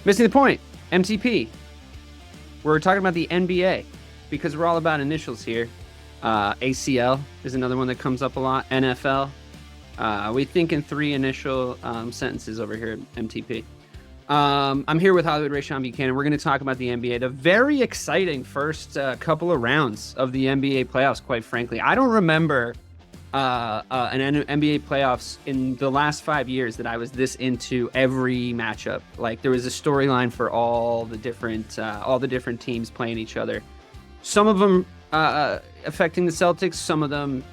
Missing the point. MTP. We're talking about the NBA because we're all about initials here. ACL is another one that comes up a lot. NFL. We think in 3 initial sentences over here at MTP. I'm here with Hollywood Rayshawn Buchanan. We're going to talk about the NBA. The very exciting first couple of rounds of the NBA playoffs, quite frankly. I don't remember an NBA playoffs in the last 5 years that I was this into every matchup. Like, there was a storyline for all the different teams playing each other. Some of them affecting the Celtics, some of them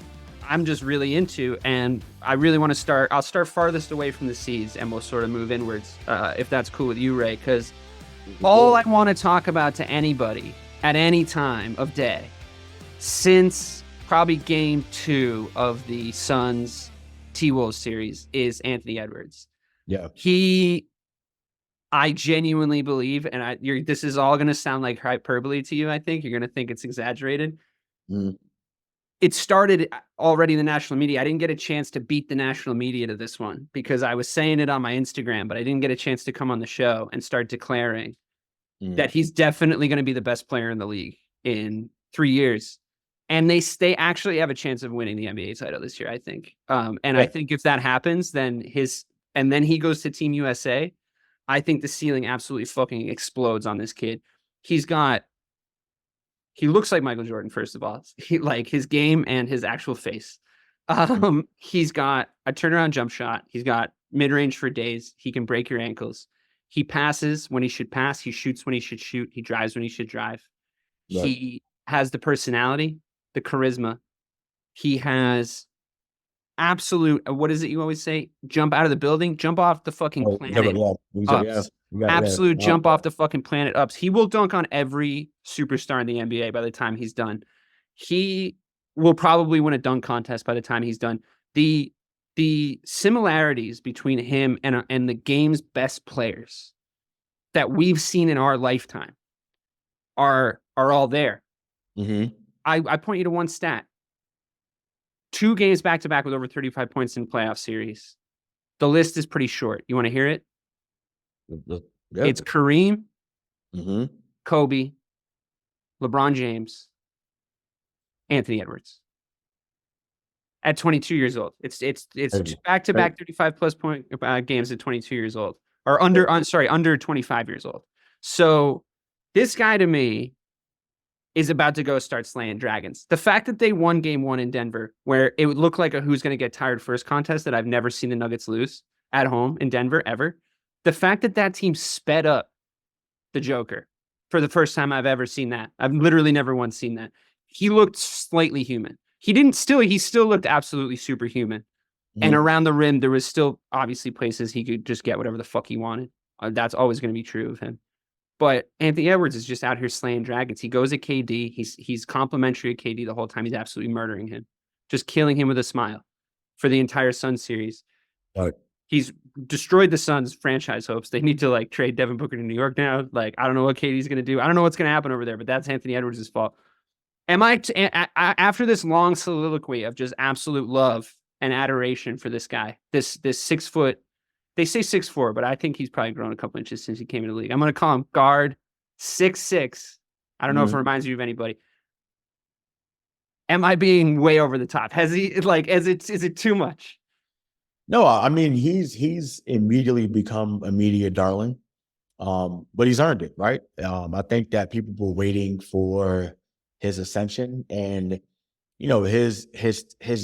I'm just really into, and I really want to start. I'll start farthest away from the C's, and we'll sort of move inwards, if that's cool with you, Ray, because all I want to talk about to anybody at any time of day since probably game 2 of the Suns T-Wolves series is Anthony Edwards. Yeah. I genuinely believe, and this is all going to sound like hyperbole to you, I think. You're going to think it's exaggerated. It started already in the national media. I didn't get a chance to beat the national media to this one because I was saying it on my Instagram, but I didn't get a chance to come on the show and start declaring that he's definitely going to be the best player in the league in 3 years. And they actually have a chance of winning the NBA title this year, I think. I think if that happens, then he goes to Team USA, I think the ceiling absolutely fucking explodes on this kid. He looks like Michael Jordan, first of all. Like his game and his actual face. He's got a turnaround jump shot. He's got mid-range for days. He can break your ankles. He passes when he should pass. He shoots when he should shoot. He drives when he should drive. Right. He has the personality, the charisma. He has absolute, what is it you always say? Jump out of the building, jump off the fucking planet. Absolute jump off the fucking planet ups. He will dunk on every superstar in the NBA by the time he's done. He will probably win a dunk contest by the time he's done. The similarities between him and the game's best players that we've seen in our lifetime are all there. Mm-hmm. I point you to one stat. 2 games back-to-back with over 35 points in playoff series. The list is pretty short. You want to hear it? Yeah. It's Kareem, Kobe, LeBron James, Anthony Edwards. At 22 years old. It's back-to-back 35-plus point games at 22 years old. Or under 25 years old. So this guy, to me, is about to go start slaying dragons. The fact that they won game 1 in Denver, where it would look like a who's going to get tired first contest that I've never seen the Nuggets lose at home in Denver ever. The fact that team sped up the Joker for the first time I've ever seen that. I've literally never once seen that. He looked slightly human. He still looked absolutely superhuman. And around the rim, there was still obviously places he could just get whatever the fuck he wanted. That's always going to be true of him. But Anthony Edwards is just out here slaying dragons. He goes at KD. He's complimentary at KD the whole time. He's absolutely murdering him, just killing him with a smile for the entire Suns series. Right. He's destroyed the Suns franchise hopes. They need to trade Devin Booker to New York now. I don't know what KD's going to do. I don't know what's going to happen over there, but that's Anthony Edwards' fault. After this long soliloquy of just absolute love and adoration for this guy, this 6 foot, they say 6'4", but I think he's probably grown a couple inches since he came into the league. I'm going to call him guard 6'6". I don't know if it reminds you of anybody. Am I being way over the top? Is it too much? No, I mean, he's immediately become a media darling. But he's earned it, right? I think that people were waiting for his ascension, and his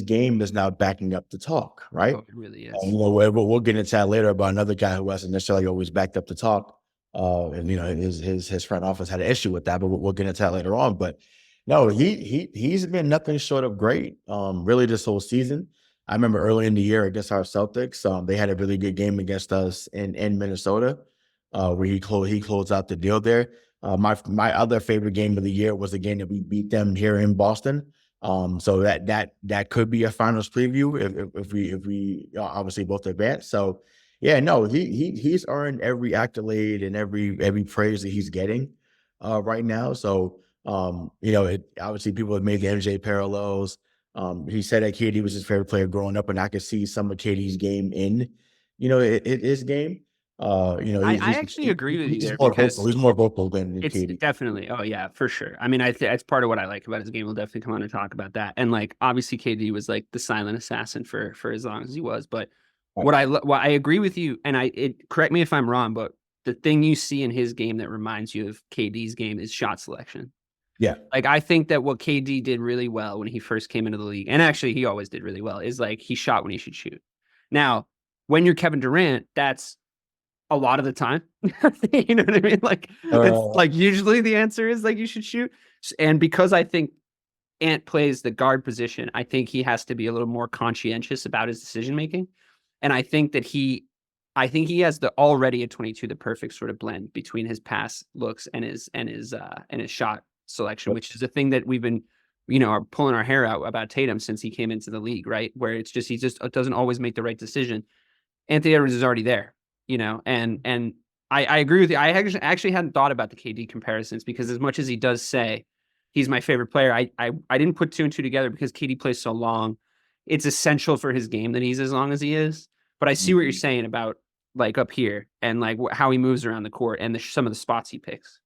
game is now backing up the talk, right? Oh, it really is. We'll get into that later about another guy who hasn't necessarily always backed up the talk. And his front office had an issue with that, but we'll get into that later on. But no, he's been nothing short of great. Really, this whole season. I remember early in the year against our Celtics, they had a really good game against us in Minnesota, where he closed out the deal there. My other favorite game of the year was the game that we beat them here in Boston. So that could be a finals preview if we obviously both advance. So yeah, no, he's earned every accolade and every praise that he's getting right now. So obviously people have made the MJ parallels. He said that KD was his favorite player growing up, and I could see some of KD's game in his game. I actually agree with you he's there more vocal. because He's more vocal than it's KD. definitely, oh yeah, for sure. I mean, that's part of what I like about his game. We'll definitely come on and talk about that. And like, obviously, KD was like the silent assassin for as long as he was. But Right. what I agree with you, and correct me if I'm wrong, but the thing you see in his game that reminds you of KD's game is shot selection. Yeah. Like, I think that what KD did really well when he first came into the league, and actually he always did really well, is like he shot when he should shoot. Now, when you're Kevin Durant, that's a lot of the time. You know what I mean? Like, it's like usually the answer is like you should shoot. And because I think Ant plays the guard position, I think he has to be a little more conscientious about his decision making. And I think he has already at 22 the perfect sort of blend between his pass looks and his shot selection, which is a thing that we've been, are pulling our hair out about Tatum since he came into the league, right? Where it's just he just doesn't always make the right decision. Anthony Edwards is already there, and I agree with you. I actually hadn't thought about the KD comparisons because as much as he does say he's my favorite player, I didn't put two and two together because KD plays so long. It's essential for his game that he's as long as he is. But I see what you're saying about like up here and like how he moves around the court and some of the spots he picks.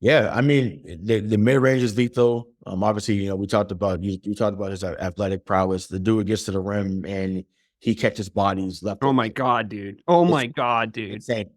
Yeah, I mean the mid range is lethal. Obviously, we talked about you talked about his athletic prowess. The dude gets to the rim and he catches bodies left. Oh my god, dude! Oh my god, dude! Insane.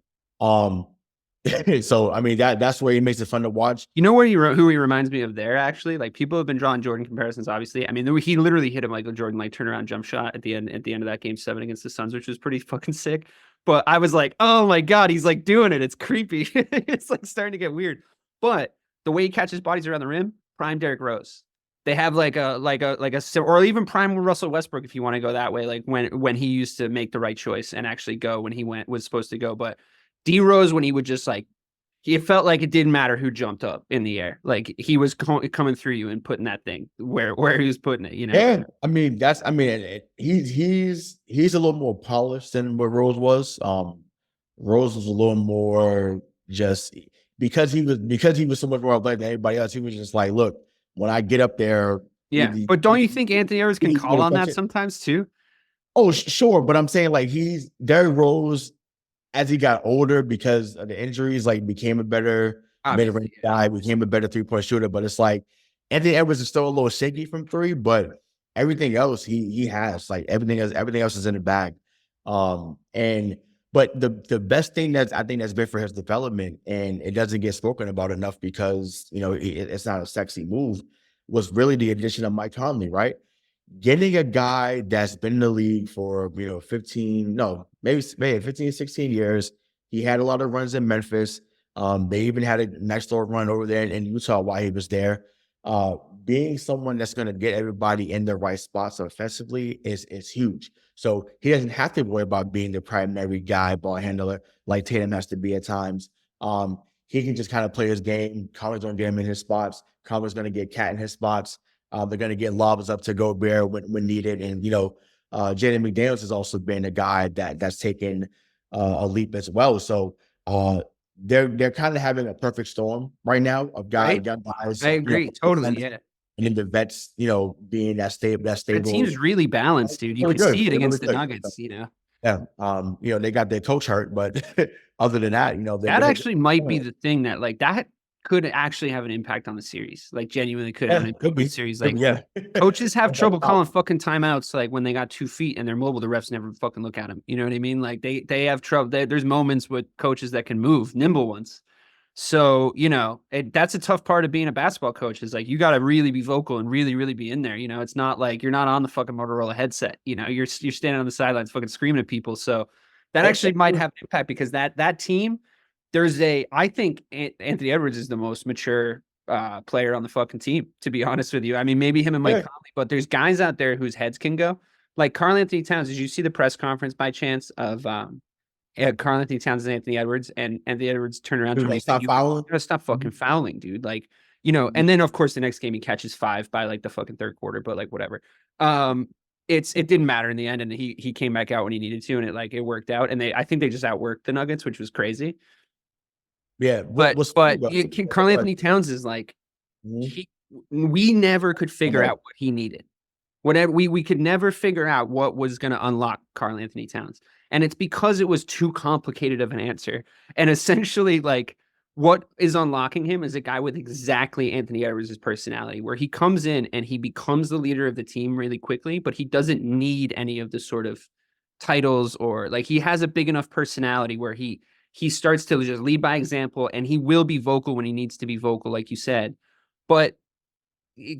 So I mean that's where he makes it fun to watch. You know who he reminds me of there actually? Like people have been drawing Jordan comparisons. Obviously, I mean he literally hit a Michael Jordan like turnaround jump shot at the end of that game 7 against the Suns, which was pretty fucking sick. But I was like, oh my god, he's like doing it. It's creepy. It's like starting to get weird. But the way he catches bodies around the rim, prime Derrick Rose. They have like a or even prime Russell Westbrook if you want to go that way. Like when he used to make the right choice and actually go when he was supposed to go. But D Rose when he would just like it felt like it didn't matter who jumped up in the air. Like he was coming through you and putting that thing where he was putting it. Yeah, I mean he's a little more polished than what Rose was. Rose was a little more just because he was so much more athletic than everybody else. He was just like, look, when I get up there, but don't you think Anthony Edwards can call on that sometimes too? Oh, sure, but I'm saying like Derrick Rose as he got older because of the injuries, like became a better mid-range guy, became a better 3-point shooter. But it's like Anthony Edwards is still a little shaky from three, but everything else he has like everything else is in the bag. But the best thing I think that's been for his development, and it doesn't get spoken about enough because it's not a sexy move, was really the addition of Mike Conley, right? Getting a guy that's been in the league for 15, 16 years. He had a lot of runs in Memphis. They even had a nice little run over there in Utah while he was there. Being someone that's going to get everybody in the right spots offensively is huge. So he doesn't have to worry about being the primary guy, ball handler, like Tatum has to be at times. He can just kind of play his game. Conley's going to get him in his spots. Conley's going to get Cat in his spots. They're going to get lobs up to Gobert when needed. And, Jaden McDaniels has also been a guy that's taken a leap as well. So they're kind of having a perfect storm right now of young guys. I agree. Totally. Yeah. And then the vets, being that stable. The team's really balanced, dude. You can see it against the Nuggets, Yeah. They got their coach hurt, but other than that, that actually might be the thing that like that could actually have an impact on the series. Like genuinely could have an impact on the series. Like coaches have trouble calling fucking timeouts. Like when they got 2 feet and they're mobile, the refs never fucking look at them. You know what I mean? Like they have trouble. There's moments with coaches that can move, nimble ones. So, that's a tough part of being a basketball coach is like, you got to really be vocal and really, really be in there. It's not like you're not on the fucking Motorola headset, you're standing on the sidelines fucking screaming at people. So that actually might have an impact because that team, I think Anthony Edwards is the most mature player on the fucking team, to be honest with you. I mean, maybe him and Mike Conley, but there's guys out there whose heads can go. Like Karl Anthony Towns. Did you see the press conference by chance of Karl Anthony Towns and Anthony Edwards, and Anthony Edwards turned around to me, stop fouling? You gotta stop fucking fouling, dude. Like, and then of course the next game he catches 5 by like the fucking third quarter, but like whatever. It didn't matter in the end, and he came back out when he needed to, and it worked out. And I think they just outworked the Nuggets, which was crazy. Yeah, but Karl Anthony Towns is like we never could figure out what he needed. Whatever we could never figure out what was going to unlock Karl Anthony Towns. And it's because it was too complicated of an answer. And essentially, like, what is unlocking him is a guy with exactly Anthony Edwards' personality, where he comes in and he becomes the leader of the team really quickly, but he doesn't need any of the sort of titles, or like, he has a big enough personality where he starts to just lead by example, and he will be vocal when he needs to be vocal, like you said. But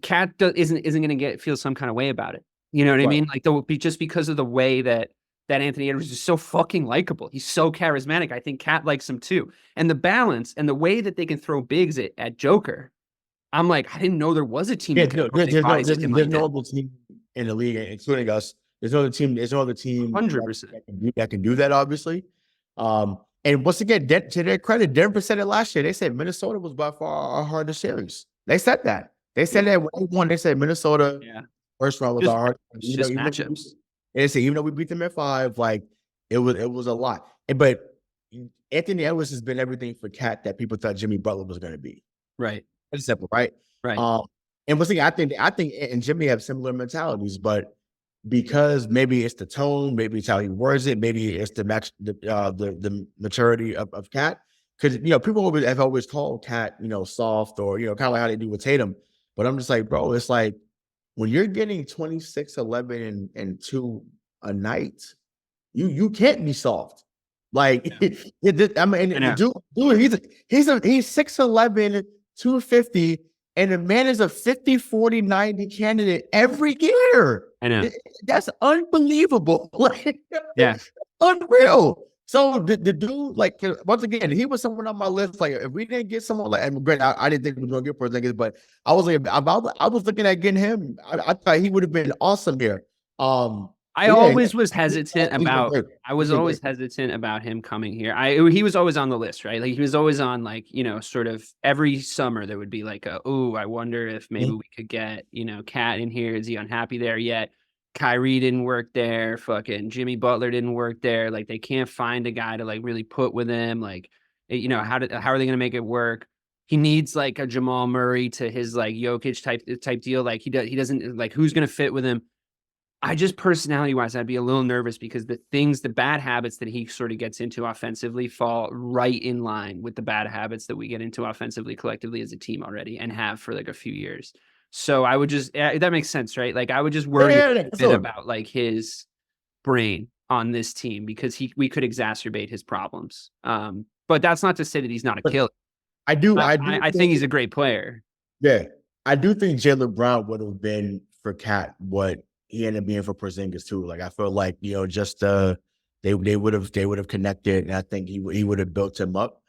Cat isn't going to feel some kind of way about it. You know what I mean? Like, just because of the way that Anthony Edwards is so fucking likable. He's so charismatic. I think Cat likes him too. And the balance and the way that they can throw bigs at Joker, I'm like, I didn't know there was a team. Yeah, there's no other team in the league, including us. There's no other team. 100% that can do that, obviously. And once again, to their credit, Denver said it last year. They said Minnesota was by far our hardest series. They said that. They said that when they won. They said Minnesota first round was our hardest. Just matchups. They said even though we beat them at 5, like it was a lot. But Anthony Edwards has been everything for Cat that people thought Jimmy Butler was going to be. Right. It's simple, right? Right. And once again, I think and Jimmy have similar mentalities, but because maybe it's the tone, maybe it's how he words it, maybe it's the maturity of Cat. Because people have always called Cat soft, or kind of like how they do with Tatum. But I'm just like, bro, it's like when you're getting 26, 11, and 2 a night, you can't be soft. Like, I mean, dude, he's 6'11", 250, and the man is a 50, 40, 90 candidate every year. I know. That's unbelievable. Like, yeah, unreal. So the dude, like, once again, he was someone on my list. Like, if we didn't get someone like, and granted, I didn't think we were going to get Porzingis, but I was like, I was looking at getting him. I thought he would have been awesome here. I always was hesitant about. I was always hesitant about him coming here. He was always on the list, right? Like, he was always on, like, sort of every summer there would be like I wonder if maybe we could get Cat in here. Is he unhappy there yet? Kyrie didn't work there. Fucking Jimmy Butler didn't work there. Like, they can't find a guy to like really put with him. Like, how are they going to make it work? He needs like a Jamal Murray to his like Jokic type deal. Like, he doesn't, like, who's going to fit with him? I just, personality wise, I'd be a little nervous because the bad habits that he sort of gets into offensively fall right in line with the bad habits that we get into offensively collectively as a team already and have for like a few years. So I would just, that makes sense, right? Like, I would just worry a bit about like his brain on this team because we could exacerbate his problems. But that's not to say that he's not a killer. I think he's a great player. Yeah. I do think Jaylen Brown would have been for Cat what he ended up being for Porzingis too. Like, I feel like, just they would have connected, and I think he would have built him up.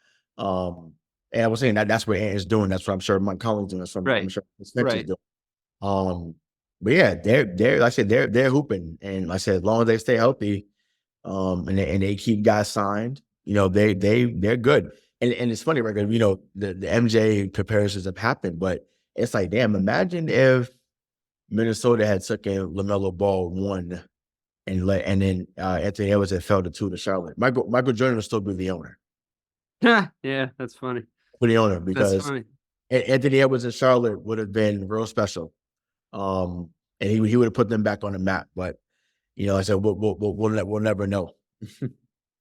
And I was saying that's what Ant is doing. That's what I'm sure Mike Collins doing. That's what I'm sure Smith is doing. But yeah, they're like I said, they're hooping, and like I said, as long as they stay healthy, and they keep guys signed, they're good. And it's funny, right? The MJ comparisons have happened, but it's like, damn, imagine if Minnesota had taken LaMelo Ball 1 and then Anthony Edwards had fell to 2 to Charlotte. Michael Jordan would still be the owner. Yeah, that's funny. For the owner, because Anthony Edwards in Charlotte would have been real special, and he would have put them back on the map. But I said we'll never know.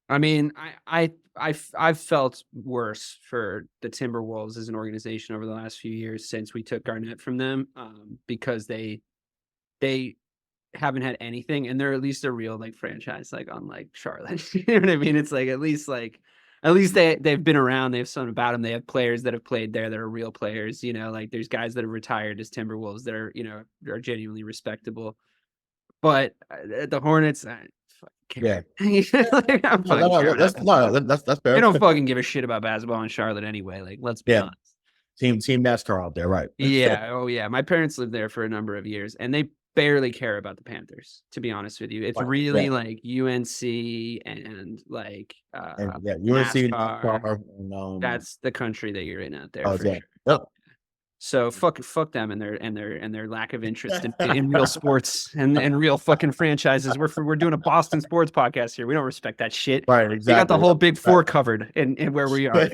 I mean, I've felt worse for the Timberwolves as an organization over the last few years since we took Garnett from them, because they haven't had anything, and they're at least a real like franchise, like unlike Charlotte. You know what I mean? It's like at least they've been around. They have something about them. They have players that have played there that are real players. Like there's guys that have retired as Timberwolves that are genuinely respectable. But the Hornets, yeah, that's fair. They don't fucking give a shit about basketball in Charlotte anyway. Like, let's be honest. Team NASCAR out there, right? Yeah. Oh yeah. My parents lived there for a number of years, and they barely care about the Panthers, to be honest with you. It's really like UNC and like UNC, NASCAR. That's the country that you're in out there. For sure. Yep. So fuck them and their lack of interest in real sports and real fucking franchises. We're doing a Boston sports podcast here. We don't respect that shit. Right, exactly. We got the whole Big Four covered in where we are.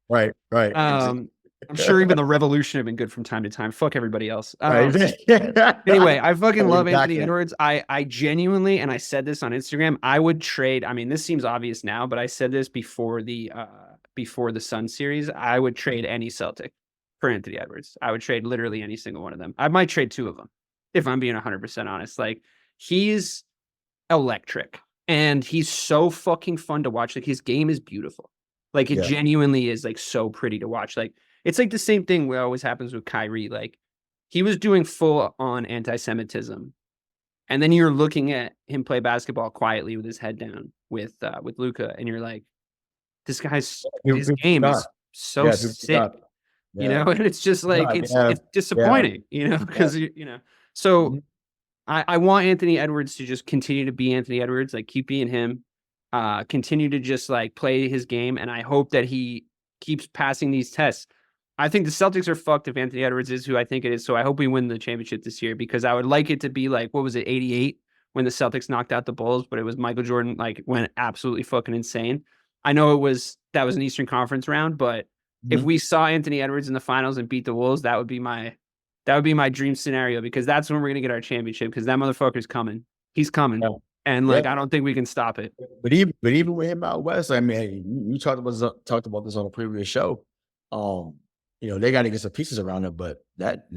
Right. I'm sure even the Revolution have been good from time to time. Fuck everybody else. Right. Anyway, I fucking love Exactly. Anthony Edwards. I genuinely, and I said this on Instagram, I would trade. I mean, this seems obvious now, but I said this before the Sun series. I would trade any Celtic for Anthony Edwards. I would trade literally any single one of them. I might trade two of them if I'm being 100% honest. Like, he's electric and he's so fucking fun to watch. Like, his game is beautiful. Like, it genuinely is like so pretty to watch. Like, it's like the same thing that always happens with Kyrie. Like, he was doing full on anti-Semitism. And then you're looking at him play basketball quietly with his head down with Luka, and you're like, his game is so sick. You know, and it's just like it's disappointing, you know, because you know. So I want Anthony Edwards to just continue to be Anthony Edwards, like keep being him, continue to just like play his game, and I hope that he keeps passing these tests. I think the Celtics are fucked if Anthony Edwards is who I think it is. So I hope we win the championship this year, because I would like it to be like, what was it, 88 when the Celtics knocked out the Bulls, but it was Michael Jordan like went absolutely fucking insane. I know that was an Eastern Conference round, but if we saw Anthony Edwards in the finals and beat the Wolves, that would be my dream scenario, because that's when we're gonna get our championship, because that motherfucker's coming. He's coming. Yeah. And like I don't think we can stop it. But even with him out west, I mean, you talked about this on a previous show. You know, they got to get some pieces around him, but that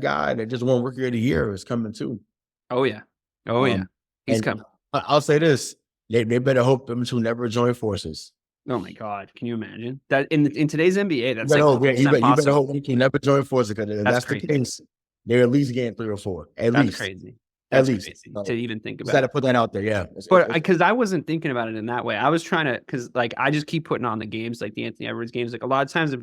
guy that just won Rookie of the Year is coming too. Oh yeah, he's coming. I'll say this: they better hope them two never join forces. Oh my God, can you imagine that in today's NBA? That's you better hope them two never join forces, because that's the case. They're at least getting 3 or 4. That's crazy. At least crazy to even think about. Got to put that out there, yeah. But because I wasn't thinking about it in that way, I was trying to, because like I just keep putting on the games, like the Anthony Edwards games. Like a lot of times,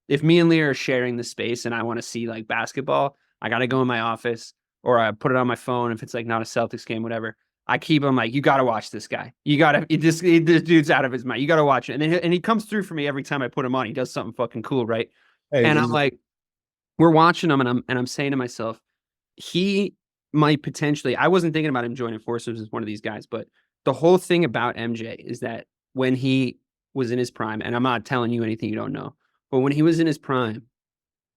if me and Leah are sharing the space and I want to see like basketball, I got to go in my office or I put it on my phone if it's like not a Celtics game, whatever. I keep him like, you got to watch this guy. You got to, this dude's out of his mind. You got to watch it. And he comes through for me every time I put him on. He does something fucking cool, right? Hey, and I'm like, we're watching him, and I'm saying to myself, he might potentially, I wasn't thinking about him joining forces as one of these guys, but the whole thing about MJ is that when he was in his prime, and I'm not telling you anything you don't know, but when he was in his prime,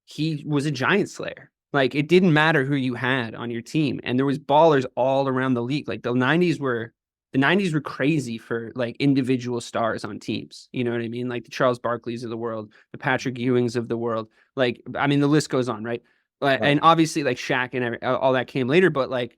he was a giant slayer. Like, it didn't matter who you had on your team, and there was ballers all around the league. Like the 90s were crazy for like individual stars on teams. You know what I mean? Like the Charles Barkleys of the world, the Patrick Ewings of the world. Like, I mean, the list goes on, right? And obviously like Shaq and all that came later, but like,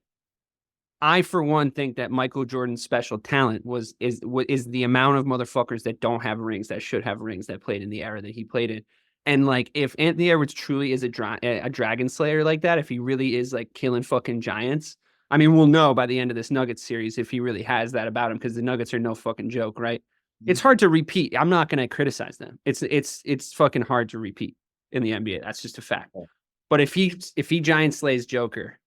I, for one, think that Michael Jordan's special talent is the amount of motherfuckers that don't have rings, that should have rings, that played in the era that he played in. And like, if Anthony Edwards truly is a dragon slayer like that, if he really is like killing fucking giants, I mean, we'll know by the end of this Nuggets series if he really has that about him, because the Nuggets are no fucking joke, right? It's hard to repeat. I'm not going to criticize them. It's fucking hard to repeat in the NBA. That's just a fact. But if he giant slays Joker,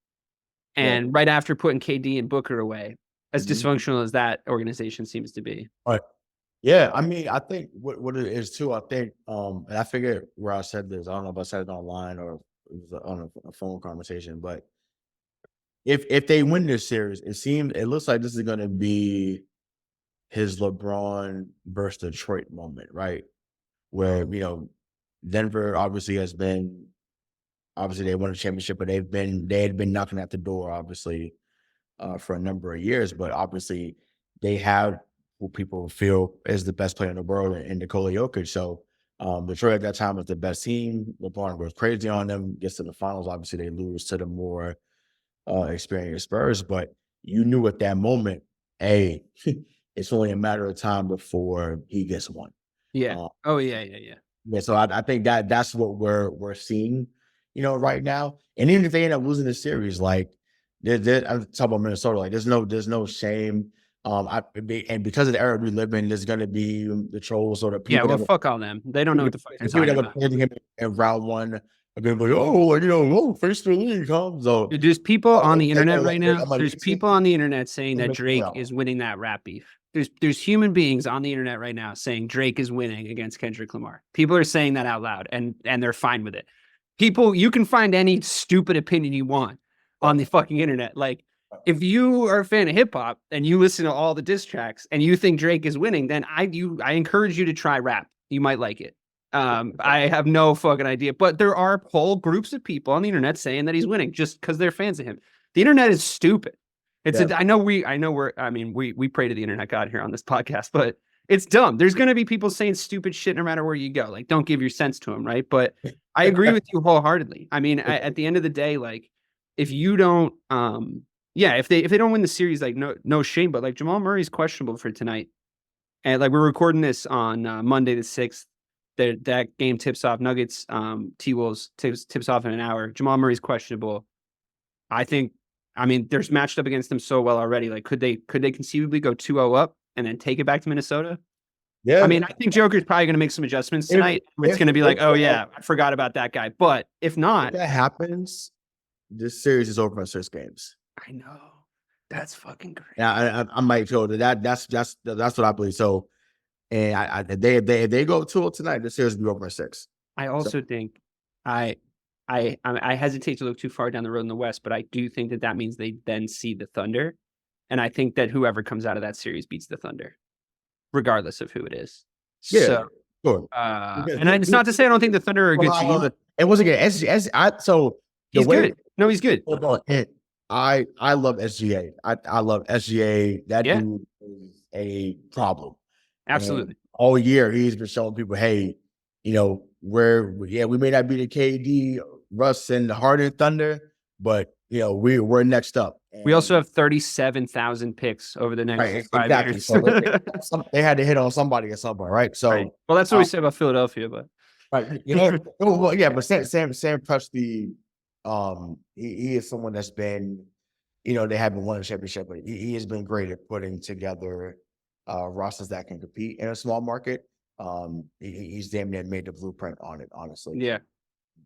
and right after putting KD and Booker away, as dysfunctional as that organization seems to be. Right. Yeah, I mean, I think what it is too, I think, and I forget where I said this. I don't know if I said it online or it was on a phone conversation, but if they win this series, it looks like this is going to be his LeBron versus Detroit moment, right? Where, you know, Denver obviously they won a championship, but they had been knocking at the door, obviously, for a number of years. But obviously, they have who people feel is the best player in the world in Nikola Jokic. So Detroit at that time was the best team. LeBron goes crazy on them, gets to the finals. Obviously, they lose to the more experienced Spurs. But you knew at that moment, hey, it's only a matter of time before he gets one. Yeah. Yeah. So I think that's what we're seeing, you know, right now. And even if they end up losing the series, like I'm talking about Minnesota, like there's no shame. And because of the era we live in, there's gonna be the trolls or the people. Yeah, well, fuck all them. They don't know what the fuck they're talking about. Him in round one, are gonna be like, oh, you know, first the league comes. So dude, there's people on the internet right now. There's people on the internet saying that Drake is winning that rap beef. There's human beings on the internet right now saying Drake is winning against Kendrick Lamar. People are saying that out loud, and they're fine with it. People, you can find any stupid opinion you want on the fucking internet. Like, if you are a fan of hip hop and you listen to all the diss tracks and you think Drake is winning, then I encourage you to try rap. You might like it. I have no fucking idea. But there are whole groups of people on the internet saying that he's winning just because they're fans of him. The internet is stupid. I know we pray to the internet God here on this podcast, but it's dumb. There's going to be people saying stupid shit no matter where you go. Like, don't give your sense to them, right? But I agree with you wholeheartedly. I mean, at the end of the day, like, if you don't, if they don't win the series, like, no shame, but like Jamal Murray's questionable for tonight, and like we're recording this on Monday the 6th. That game tips off. Nuggets, T-Wolves tips off in an hour. Jamal Murray's questionable. I mean, there's matched up against them so well already. Like, could they conceivably go 2-0 up and then take it back to Minnesota? Yeah. I mean, I think Joker's probably going to make some adjustments tonight. It's going to be like, oh yeah, I forgot about that guy. But if not, if that happens, this series is over in 6 games. I know. That's fucking great. Yeah, I might feel that's what I believe. So, and they go 2-0 tonight, the series will be over in 6. I also think I hesitate to look too far down the road in the West, but I do think that means they then see the Thunder, and I think that whoever comes out of that series beats the Thunder, regardless of who it is. Yeah, so, sure. And it's not to say I don't think the Thunder are a good team. It wasn't good. He's good. No, he's good. I love SGA. I love SGA. That dude is a problem. Absolutely. And all year he's been showing people, hey, we may not be the KD, Russ, and the Harden Thunder, but we're next up. And we also have 37,000 picks over the next 5 years. So they had to hit on somebody at some point, right? So, well, that's what we say about Philadelphia, but right, but Sam Presti, he is someone that's been, they haven't won a championship, but he has been great at putting together rosters that can compete in a small market. He's damn near made the blueprint on it, honestly. Yeah.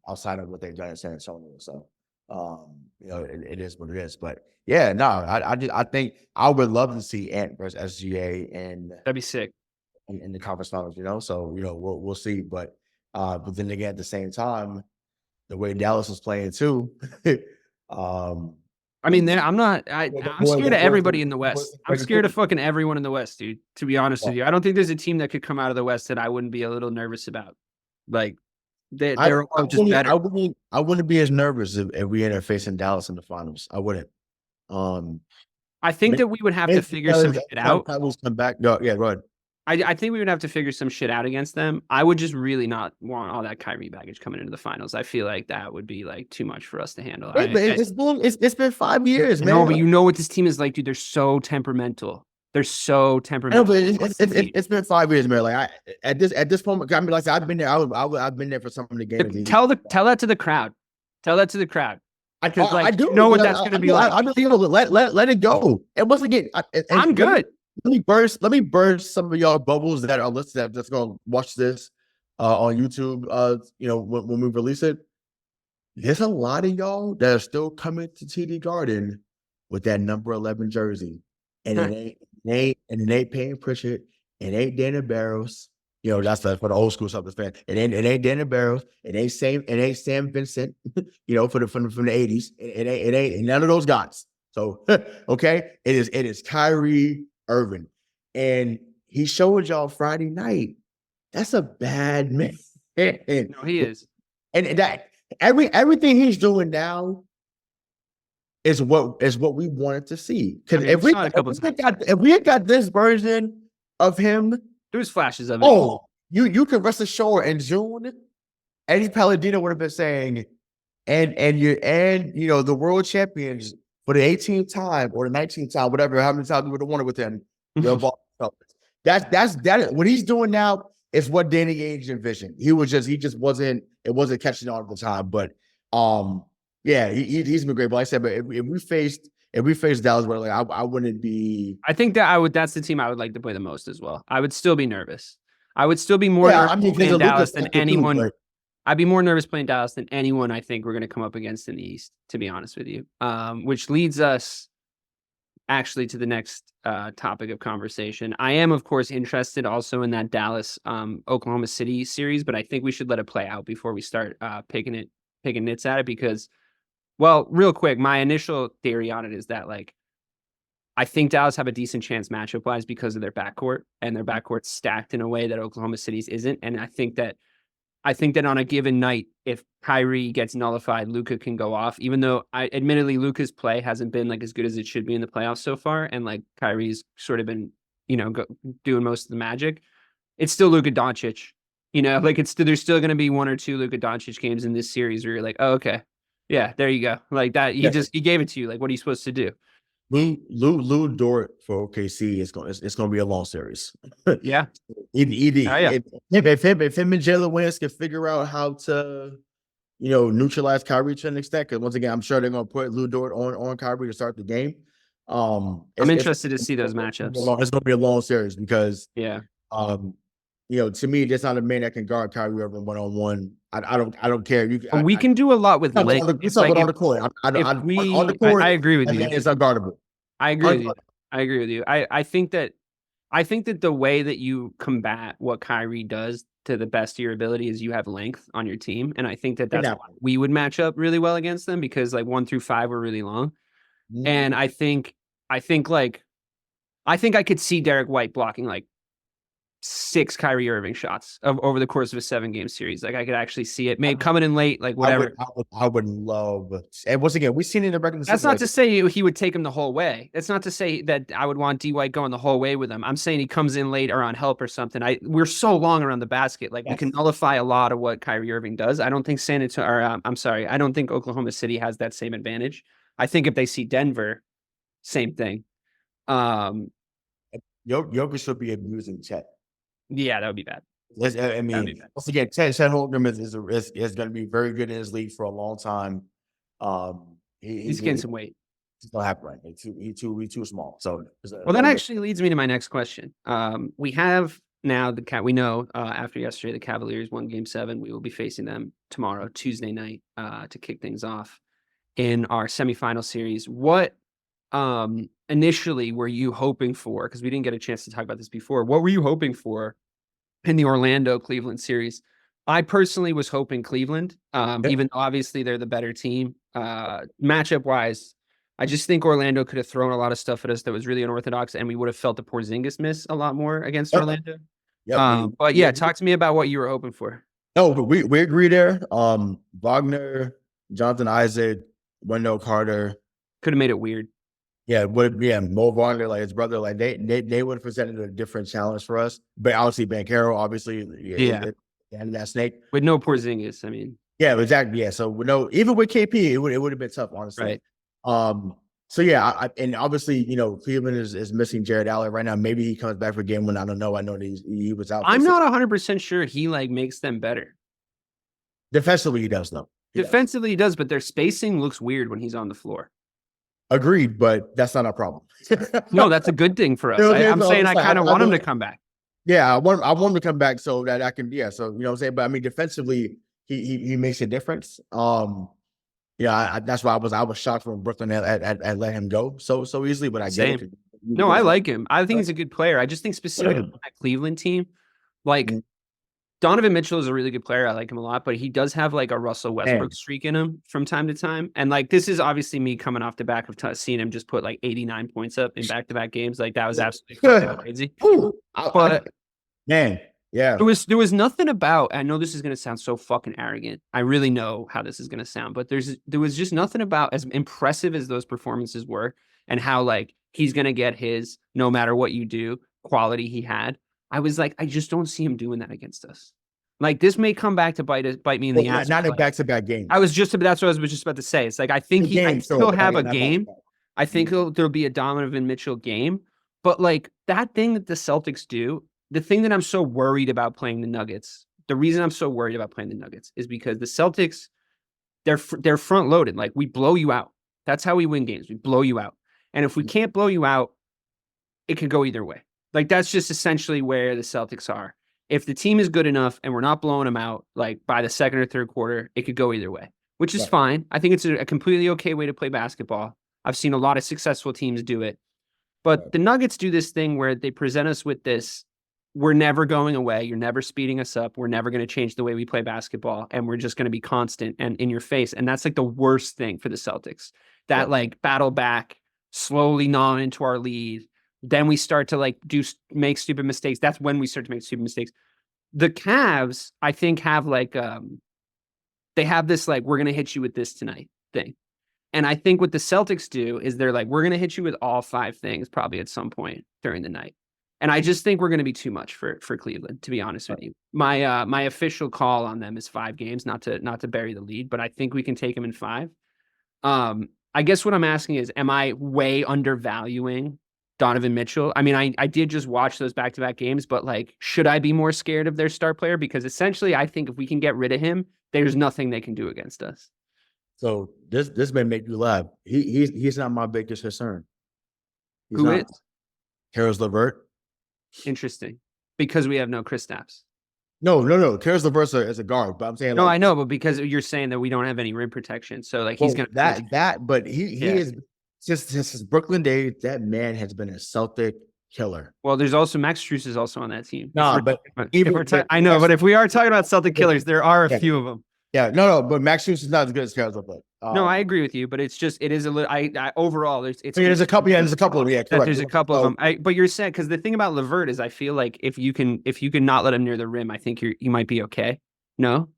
Outside of what they've done in San Antonio, so it is what it is. But yeah, no, I think I would love to see Ant versus SGA, and that'd be sick in the conference finals. So we'll see. But then again, at the same time, the way Dallas was playing too. I mean, I'm scared of everybody in the West. I'm scared of fucking everyone in the West, dude, to be honest with you. I don't think there's a team that could come out of the West that I wouldn't be a little nervous about. Like, they're all just better. I wouldn't be as nervous if we ended up facing Dallas in the finals. I wouldn't. I think that we would have to figure some shit out. Come back. No, yeah, go ahead. I think we would have to figure some shit out against them. I would just really not want all that Kyrie baggage coming into the finals. I feel like that would be like too much for us to handle. It's been 5 years, man. No, but you know what this team is like, dude. They're so temperamental. They're so temperamental. I know, but it's been 5 years, man. Like at this moment, I mean, like I said, I've been there. I've been there for some of the games. Tell that to the crowd. Tell that to the crowd. I do know what that's going to be like. I believe let it go. And once again, I'm good. Let me burst some of y'all bubbles that are listening that's going to watch this on YouTube. When we release it, there's a lot of y'all that are still coming to TD Garden with that number 11 jersey, and it ain't Payne Pritchard, it ain't Dana Barrows. That's for the old school Celtics fan. It ain't Dana Barrows. It ain't Sam Vincent. from the 80s. It ain't none of those guys. So okay, it is Kyrie Irving, and he showed y'all Friday night. That's a bad man. No, he is, and that everything he's doing now is what we wanted to see. Because if we had got this version of him, there was flashes of it. Oh, you can rest assured in June, Eddie Palladino would have been saying, and the world champions for the 18th time or the 19th time, whatever, how many times we would have won it with him. That's what he's doing now is what Danny Ainge envisioned. He just wasn't catching on at the time. But he's been great. But like I said, but if we faced Dallas, like I wouldn't be. I think that's the team I would like to play the most as well. I would still be nervous. I would still be more nervous playing Dallas than anyone. I'd be more nervous playing Dallas than anyone I think we're going to come up against in the East, to be honest with you. Which leads us actually to the next topic of conversation. I am, of course, interested also in that Dallas Oklahoma City series, but I think we should let it play out before we start picking nits at it because, well, real quick, my initial theory on it is that I think Dallas have a decent chance matchup wise because of their backcourt, and their backcourt's stacked in a way that Oklahoma City's isn't. And I think that I think that on a given night, if Kyrie gets nullified, Luka can go off. Even though, admittedly, Luka's play hasn't been like as good as it should be in the playoffs so far, and like Kyrie's sort of been, doing most of the magic. It's still Luka Doncic. Like there's still going to be 1 or 2 Luka Doncic games in this series where you're like, oh, okay, yeah, there you go. Like that, he gave it to you. Like, what are you supposed to do? Lou Dort for OKC it's going to be a long series. Yeah. If him and Jaylen Williams can figure out how to, neutralize Kyrie to an extent, because once again, I'm sure they're going to put Lou Dort on Kyrie to start the game. I'm interested to see those matchups. It's going to be a long series because, yeah. To me, there's not a man that can guard Kyrie Irving 1-on-1. I don't care. We can do a lot with length. It's like on the court. On the court, I agree with you. It's unguardable. I agree with you. I think that the way that you combat what Kyrie does to the best of your ability is you have length on your team, and I think that's why we would match up really well against them, because like 1 through 5 were really long, and I think I could see Derrick White blocking like 6 Kyrie Irving shots over the course of a 7-game series. Like I could actually see it, maybe coming in late, like whatever. I would love, and once again, we've seen it in the regular season. That's not to say he would take him the whole way. That's not to say that I would want D White going the whole way with him. I'm saying he comes in late or on help or something. We're so long around the basket. Like we can nullify a lot of what Kyrie Irving does. I don't think I don't think Oklahoma City has that same advantage. I think if they see Denver, same thing. Jokic should be abusing Chet. Yeah, that would be bad. Once again, Chet Holmgren is going to be very good in his league for a long time. He's getting some weight. He's going to happen, right? He's too small. So, that actually leads me to my next question. We have now we know after yesterday the Cavaliers won Game 7. We will be facing them tomorrow, Tuesday night, to kick things off in our semifinal series. What initially were you hoping for? Because we didn't get a chance to talk about this before. What were you hoping for in the Orlando-Cleveland series? I personally was hoping Cleveland, even though obviously they're the better team. Matchup-wise, I just think Orlando could have thrown a lot of stuff at us that was really unorthodox, and we would have felt the Porzingis miss a lot more against Orlando. But yeah, talk to me about what you were hoping for. No, but we agree there. Wagner, Jonathan Isaac, Wendell Carter. Could have made it weird. Yeah, Mo Wagner, like his brother, like they would have presented a different challenge for us. But obviously, Banchero, and that snake with no Porzingis. I mean, yeah, exactly. Yeah, so even with KP, it would have been tough, honestly. Right. So yeah, and obviously, Cleveland is missing Jared Allen right now. Maybe he comes back for game 1. I don't know. I know that he was out. I'm not 100% sure he like makes them better. Defensively, he does though. He does, but their spacing looks weird when he's on the floor. Agreed, but that's not our problem. No, that's a good thing for us. I'm saying I kind of want him to come back. Yeah, I want him to come back so that I can. Yeah, so you know what I'm saying. But I mean, defensively, he makes a difference. That's why I was shocked when Brooklyn had let him go so easily. But I get it. No, I like him. I think he's a good player. I just think specifically on that Cleveland team, like Donovan Mitchell is a really good player. I like him a lot, but he does have like a Russell Westbrook streak in him from time to time. And like, this is obviously me coming off the back of seeing him just put like 89 points up in back-to-back games. Like that was absolutely crazy. But man, yeah, there was nothing about, I know this is going to sound so fucking arrogant. I really know how this is going to sound, but there was just nothing about, as impressive as those performances were and how like he's going to get his, no matter what you do, quality he had. I was like, I just don't see him doing that against us. Like this may come back to bite me in the ass. Not a back-to-back game. That's what I was just about to say. It's like I think I still have a game. I think there'll be a Donovan Mitchell game, but like that thing that the Celtics do, the thing that I'm so worried about playing the Nuggets. The reason I'm so worried about playing the Nuggets is because the Celtics, they're front loaded. Like we blow you out. That's how we win games. We blow you out, and if we can't blow you out, it could go either way. Like, that's just essentially where the Celtics are. If the team is good enough and we're not blowing them out, like, by the second or third quarter, it could go either way, which is fine. I think it's a completely okay way to play basketball. I've seen a lot of successful teams do it. But the Nuggets do this thing where they present us with this, we're never going away. You're never speeding us up. We're never going to change the way we play basketball, and we're just going to be constant and in your face. And that's, like, the worst thing for the Celtics. That, like, battle back, slowly gnaw into our lead. Then we start to like make stupid mistakes. That's when we start to make stupid mistakes. The Cavs, I think, have like they have this like we're gonna hit you with this tonight thing. And I think what the Celtics do is they're like, we're going to hit you with all 5 things probably at some point during the night. And I just think we're going to be too much for Cleveland, to be honest with you. My official call on them is 5 games, not to bury the lead, but I think we can take them in 5. I guess what I'm asking is, am I way undervaluing Donovan Mitchell? I mean, I did just watch those back-to-back games, but like, should I be more scared of their star player? Because essentially, I think if we can get rid of him, there's nothing they can do against us. So this may make you laugh. He's not my biggest concern. Who is? Caris LeVert. Interesting. Because we have no Kristaps. No. Caris LeVert is a guard, but I'm saying no, I know, but because you're saying that we don't have any rim protection, so like he's gonna but he is just since his Brooklyn days. That man has been a Celtic killer. Well, there's also Max Strus is also on that team. No, but I know, but if we are talking about Celtic killers, there are a few of them. Yeah, no, but Max Strus is not as good as Caris LeVert. No, I agree with you, but it's just it is a little. I overall there's there's a couple. Yeah, there's a couple of correct. There's a couple of them. But you're saying because the thing about LeVert is I feel like if you can not let him near the rim, I think you might be okay. No.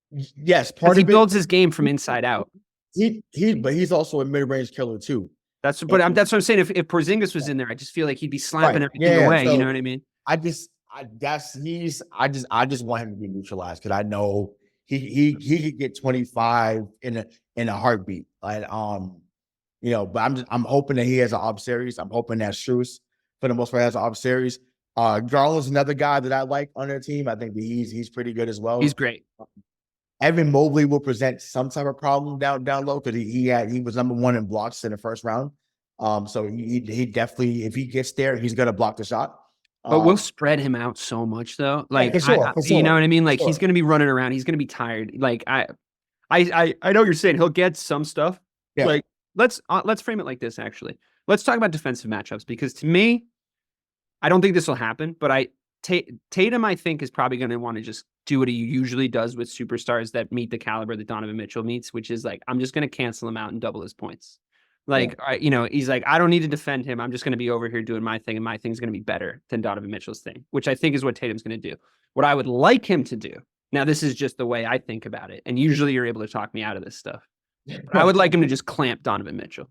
Yes, part of he builds his game from inside out. But he's also a mid-range killer too. That's what I'm saying. If Porzingis was in there, I just feel like he'd be slapping everything away. So, you know what I mean? I just want him to be neutralized because I know he could get 25 in a heartbeat. Like but I'm hoping that he has an off series. I'm hoping that Strus for the most part has an off series. Garland's another guy that I like on their team. I think that he's pretty good as well. He's great. Evan Mobley will present some type of problem down low because he was number 1 in blocks in the first round. So he definitely, if he gets there, he's gonna block the shot. But we'll spread him out so much though. Like for sure. You know what I mean? Like he's gonna be running around. He's gonna be tired. Like I know what you're saying. He'll get some stuff. Yeah. Like let's frame it like this. Actually, let's talk about defensive matchups because to me, I don't think this will happen. But Tatum, I think, is probably going to want to just do what he usually does with superstars that meet the caliber that Donovan Mitchell meets, which is like, I'm just going to cancel him out and double his points. Like, he's like, I don't need to defend him. I'm just going to be over here doing my thing, and my thing's going to be better than Donovan Mitchell's thing, which I think is what Tatum's going to do. What I would like him to do, now this is just the way I think about it, and usually you're able to talk me out of this stuff. But I would like him to just clamp Donovan Mitchell.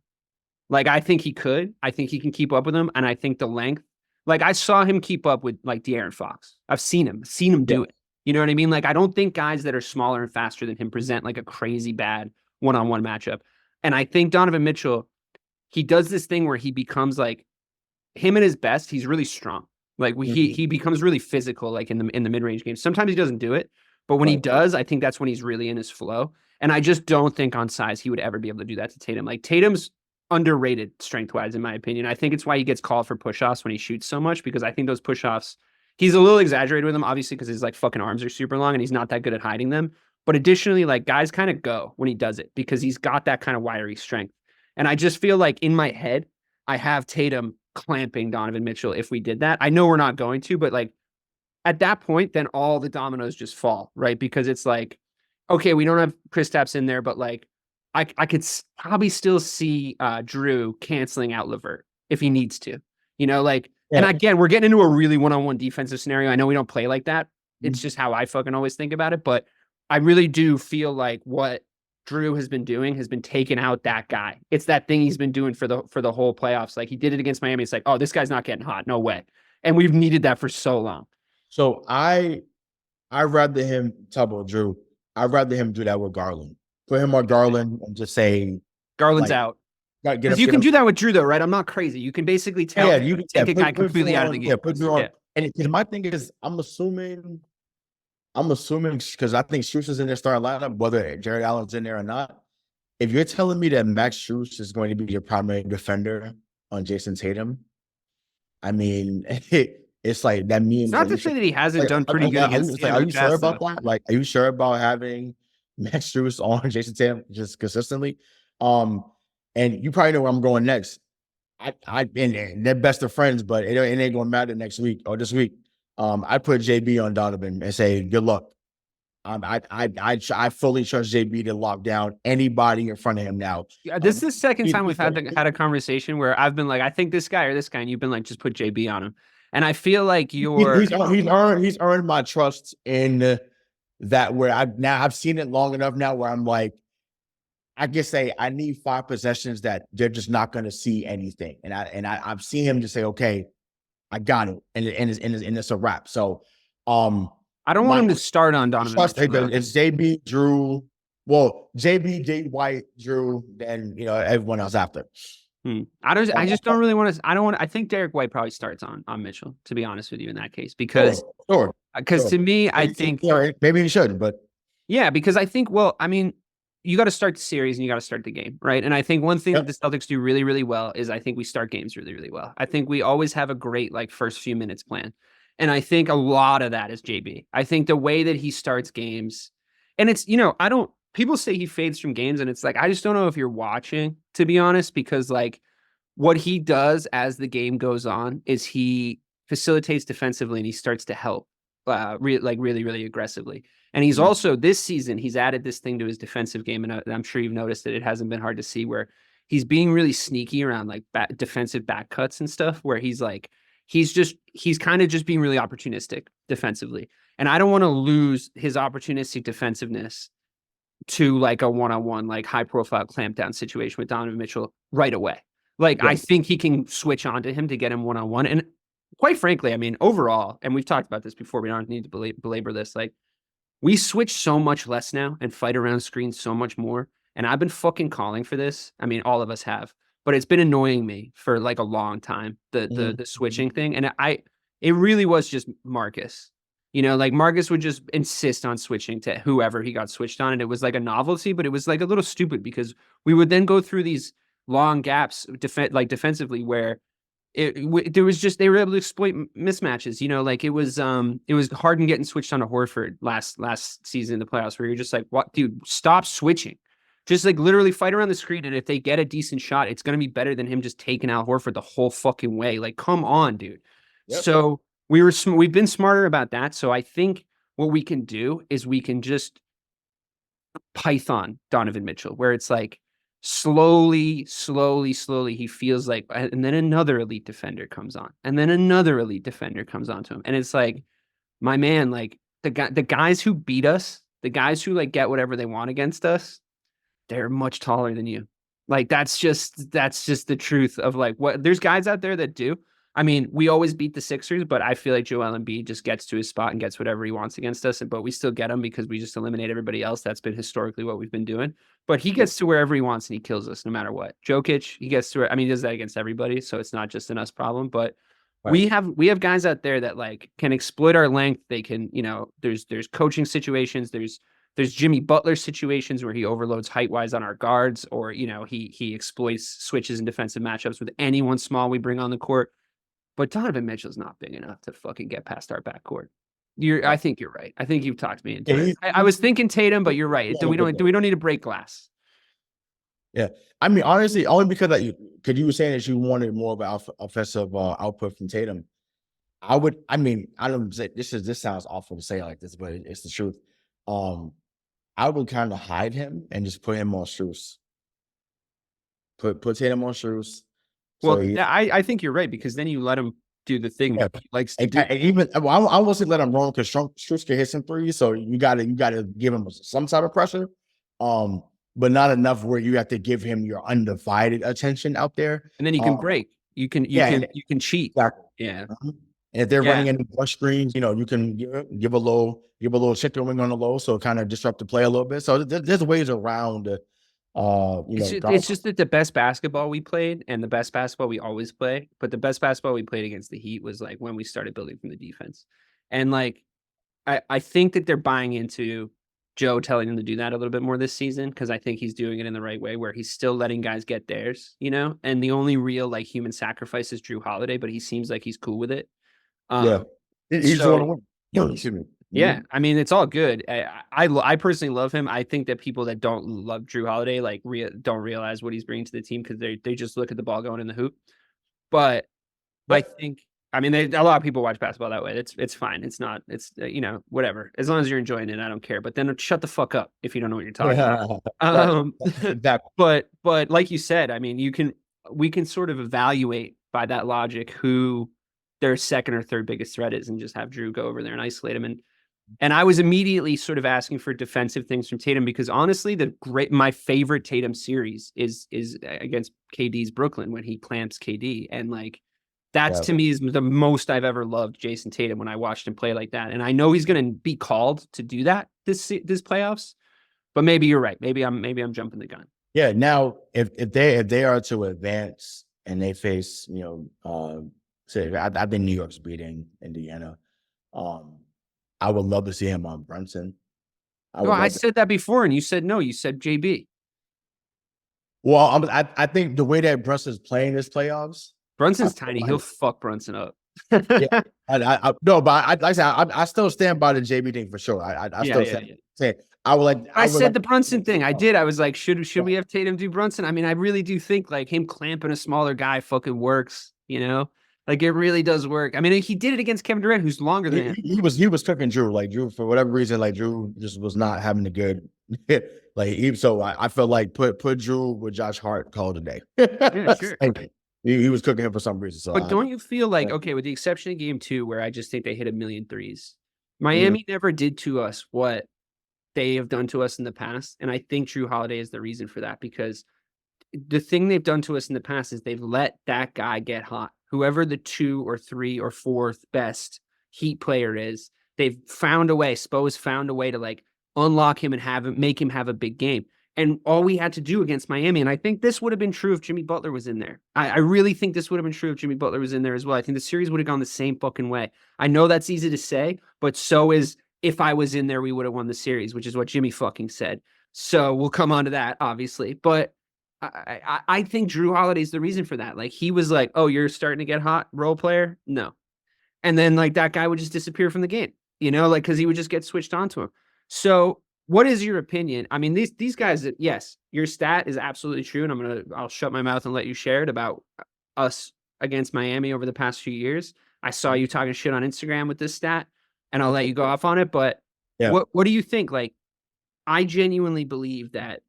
Like, I think he could. I think he can keep up with him, and I think the length. Like, I saw him keep up with, like, De'Aaron Fox. I've seen him do it. You know what I mean? Like, I don't think guys that are smaller and faster than him present, like, a crazy bad one-on-one matchup. And I think Donovan Mitchell, he does this thing where he becomes, like, him at his best, he's really strong. Like, he becomes really physical, like, in the mid-range game. Sometimes he doesn't do it, but when he does, I think that's when he's really in his flow. And I just don't think on size he would ever be able to do that to Tatum. Like, Tatum's underrated strength-wise, in my opinion. I think it's why he gets called for push-offs when he shoots so much, because I think those push-offs, he's a little exaggerated with them, obviously, because his like fucking arms are super long and he's not that good at hiding them. But additionally, like, guys kind of go when he does it because he's got that kind of wiry strength. And I just feel like in my head, I have Tatum clamping Donovan Mitchell if we did that. I know we're not going to, but like at that point, then all the dominoes just fall, right? Because it's like, okay, we don't have Kristaps in there, but like, I could probably still see Drew canceling out LeVert if he needs to, like, and again, we're getting into a really one-on-one defensive scenario. I know we don't play like that. It's just how I fucking always think about it. But I really do feel like what Drew has been doing has been taking out that guy. It's that thing he's been doing for the whole playoffs. Like, he did it against Miami. It's like, oh, this guy's not getting hot. No way. And we've needed that for so long. So I'd rather him talk about Drew. I'd rather him do that with Garland. Put him on Garland and just say Garland's out. Because you can do that with Drew, though, right? I'm not crazy. You can basically tell you can take a guy completely out of the game. Put Drew on. And my thing is, I'm assuming because I think Strus is in their starting lineup, whether Jared Allen's in there or not. If you're telling me that Max Strus is going to be your primary defender on Jayson Tatum, I mean, it's like that means. It's not to say that he hasn't done pretty good against. Are you sure about that? Like, are you sure about having Max Strus on Jayson Tatum just consistently? And you probably know where I'm going next. And they're best of friends, but it ain't gonna matter next week or this week. I put JB on Donovan and say good luck. I fully trust JB to lock down anybody in front of him now. Yeah, this is the second time we've had a conversation where I've been like, I think this guy or this guy, and you've been like, just put JB on him. And I feel like he's earned my trust in that, where I've seen it long enough now where I'm like, I can say I need 5 possessions that they're just not going to see anything, and I've seen him just say, okay, I got it, and it's a wrap. So, I don't want him to start on Donovan trust Mitchell. it's JB, Drew. Well, JB, Dave White, Drew, then everyone else after. I just don't really want to. I think Derrick White probably starts on Mitchell, to be honest with you, in that case, because sure. To me, I think maybe he should, but yeah, because I think, well, I mean, you got to start the series and you got to start the game, right? And I think one thing that the Celtics do really, really well is I think we start games really, really well. I think we always have a great like first few minutes plan. And I think a lot of that is JB. I think the way that he starts games, and it's, people say he fades from games, and it's like, I just don't know if you're watching, to be honest, because like what he does as the game goes on is he facilitates defensively and he starts to help really, really aggressively. And he's also, this season, he's added this thing to his defensive game. And I'm sure you've noticed that it hasn't been hard to see, where he's being really sneaky around like defensive back cuts and stuff, where he's kind of just being really opportunistic defensively. And I don't want to lose his opportunistic defensiveness to like a one-on-one, like high profile clampdown situation with Donovan Mitchell right away. Like, I think he can switch onto him to get him one-on-one. And quite frankly, I mean, overall, and we've talked about this before, we don't need to belabor this. Like, we switch so much less now and fight around screens so much more. And I've been fucking calling for this. I mean, all of us have, but it's been annoying me for like a long time, the switching thing. And it really was just Marcus. Like Marcus would just insist on switching to whoever he got switched on. And it was like a novelty, but it was like a little stupid because we would then go through these long gaps defensively where they were able to exploit mismatches. Like it was Harden getting switched on to Horford last season in the playoffs, where you're just like, what, dude, stop switching. Just like literally fight around the screen, and if they get a decent shot, it's gonna be better than him just taking Al Horford the whole fucking way. Like, come on, dude. Yep. So we've been smarter about that. So I think what we can do is we can just Python Donovan Mitchell, where it's like slowly, he feels like, and then another elite defender comes on, and then another elite defender comes onto him. And it's like, my man, like the guys who beat us, the guys who like get whatever they want against us, they're much taller than you. Like, that's just the truth of like what there's guys out there that do. I mean, we always beat the Sixers, but I feel like Joel Embiid just gets to his spot and gets whatever he wants against us. But we still get him because we just eliminate everybody else. That's been historically what we've been doing. But he gets to wherever he wants and he kills us no matter what. Jokic, he gets to, I mean, he does that against everybody. So it's not just an us problem, but we have guys out there that like can exploit our length. They can, there's coaching situations. There's Jimmy Butler situations where he overloads height-wise on our guards, or, he exploits switches and defensive matchups with anyone small we bring on the court. But Donovan Mitchell's not big enough to fucking get past our backcourt. I think you're right. I think you've talked me into it. I was thinking Tatum, but you're right. We don't need to break glass. Yeah, I mean, honestly, only because you were saying that you wanted more of an offensive output from Tatum. I don't say this sounds awful to say like this, but it's the truth. I would kind of hide him and just put him on Strus. Put Tatum on Strus. Well, I think you're right, because then you let him do the thing that he likes to do. And even I wasn't let him roam, because Strus can hit some threes, so you gotta give him some type of pressure, but not enough where you have to give him your undivided attention out there. And then you can break. You can cheat. Exactly. Yeah. And if they're running into brush screens, you can give a little shit throwing on the low, so kind of disrupt the play a little bit. So there's ways around. It's just that the best basketball we played, and the best basketball we always play, but the best basketball we played against the Heat was like when we started building from the defense. And like, I think that they're buying into Joe telling them to do that a little bit more this season, because I think he's doing it in the right way, where he's still letting guys get theirs, and the only real like human sacrifice is Drew Holiday, but he seems like he's cool with it. He's going to win. Excuse me. Yeah, I mean, it's all good. I personally love him. I think that people that don't love Drew Holiday like don't realize what he's bringing to the team, because they just look at the ball going in the hoop. But I think, I mean, a lot of people watch basketball that way. It's fine. It's not. It's whatever. As long as you're enjoying it, I don't care. But then shut the fuck up if you don't know what you're talking about. But like you said, I mean, we can sort of evaluate by that logic who their second or third biggest threat is and just have Drew go over there and isolate him. And I was immediately sort of asking for defensive things from Tatum because honestly, my favorite Tatum series is against KD's Brooklyn when he clamps KD. And like, that's to me is the most I've ever loved Jayson Tatum when I watched him play like that. And I know he's going to be called to do that this playoffs, but maybe you're right. Maybe I'm jumping the gun. Yeah. Now, if they are to advance and they face, say I think New York's beating Indiana. I would love to see him on Brunson. I said that before, and you said no. You said JB. Well, I think the way that Brunson's playing this playoffs, Brunson's tiny. He'll fuck Brunson up. Yeah, no, but like I said, I still stand by the JB thing for sure. I still say I would like. I said the Brunson thing. I did. I was like, should we have Tatum do Brunson? I mean, I really do think like him clamping a smaller guy fucking works. Like it really does work. I mean, he did it against Kevin Durant, who's longer than him. He was cooking Drew. Like Drew, for whatever reason, like Drew just was not having a good so I felt like put Drew with Josh Hart called today. Yeah, sure. He was cooking him for some reason. So but don't you feel like, okay, with the exception of game 2, where I just think they hit a million threes, Miami never did to us what they have done to us in the past. And I think Drew Holiday is the reason for that, because the thing they've done to us in the past is they've let that guy get hot. Whoever the 2 or 3 or 4th best Heat player is, they've found a way. Spo has found a way to like unlock him and make him have a big game. And all we had to do against Miami, and I think this would have been true if Jimmy Butler was in there. I really think this would have been true if Jimmy Butler was in there as well. I think the series would have gone the same fucking way. I know that's easy to say, but so is if I was in there, we would have won the series, which is what Jimmy fucking said. So we'll come on to that, obviously. But I think Drew Holiday's the reason for that. Like, he was like, oh, you're starting to get hot, role player? No. And then, like, that guy would just disappear from the game, like, because he would just get switched onto him. So what is your opinion? I mean, these guys, yes, your stat is absolutely true, and I'll shut my mouth and let you share it about us against Miami over the past few years. I saw you talking shit on Instagram with this stat, and I'll let you go off on it. But what do you think? Like, I genuinely believe that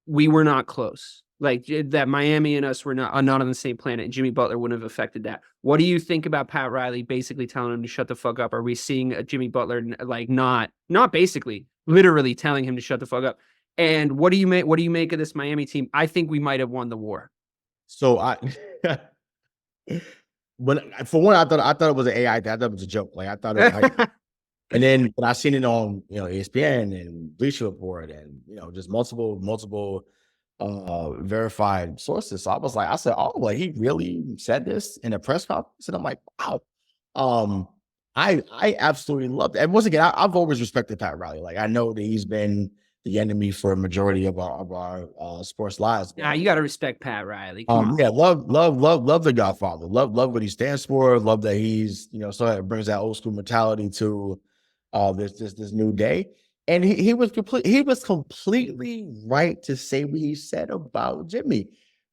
we were not close. Like, that Miami and us were not on the same planet, and Jimmy Butler wouldn't have affected that. What do you think about Pat Riley basically telling him to shut the fuck up? Are we seeing a Jimmy Butler like not basically, literally telling him to shut the fuck up? And what do you make of this Miami team? I think we might have won the war. So for one, I thought it was an AI thing. I thought it was a joke. Like, I thought it. And then when I seen it on ESPN and Bleacher Report and just multiple verified sources, so I said, oh, like, he really said this in a press conference, and I'm like, wow. I absolutely loved it. And once again, I've always respected Pat Riley. Like, I know that he's been the enemy for a majority of our sports lives. Yeah, you got to respect Pat Riley. Yeah, love the Godfather. Love what he stands for. Love that he's so it brings that old school mentality to this new day. And he was completely right to say what he said about Jimmy.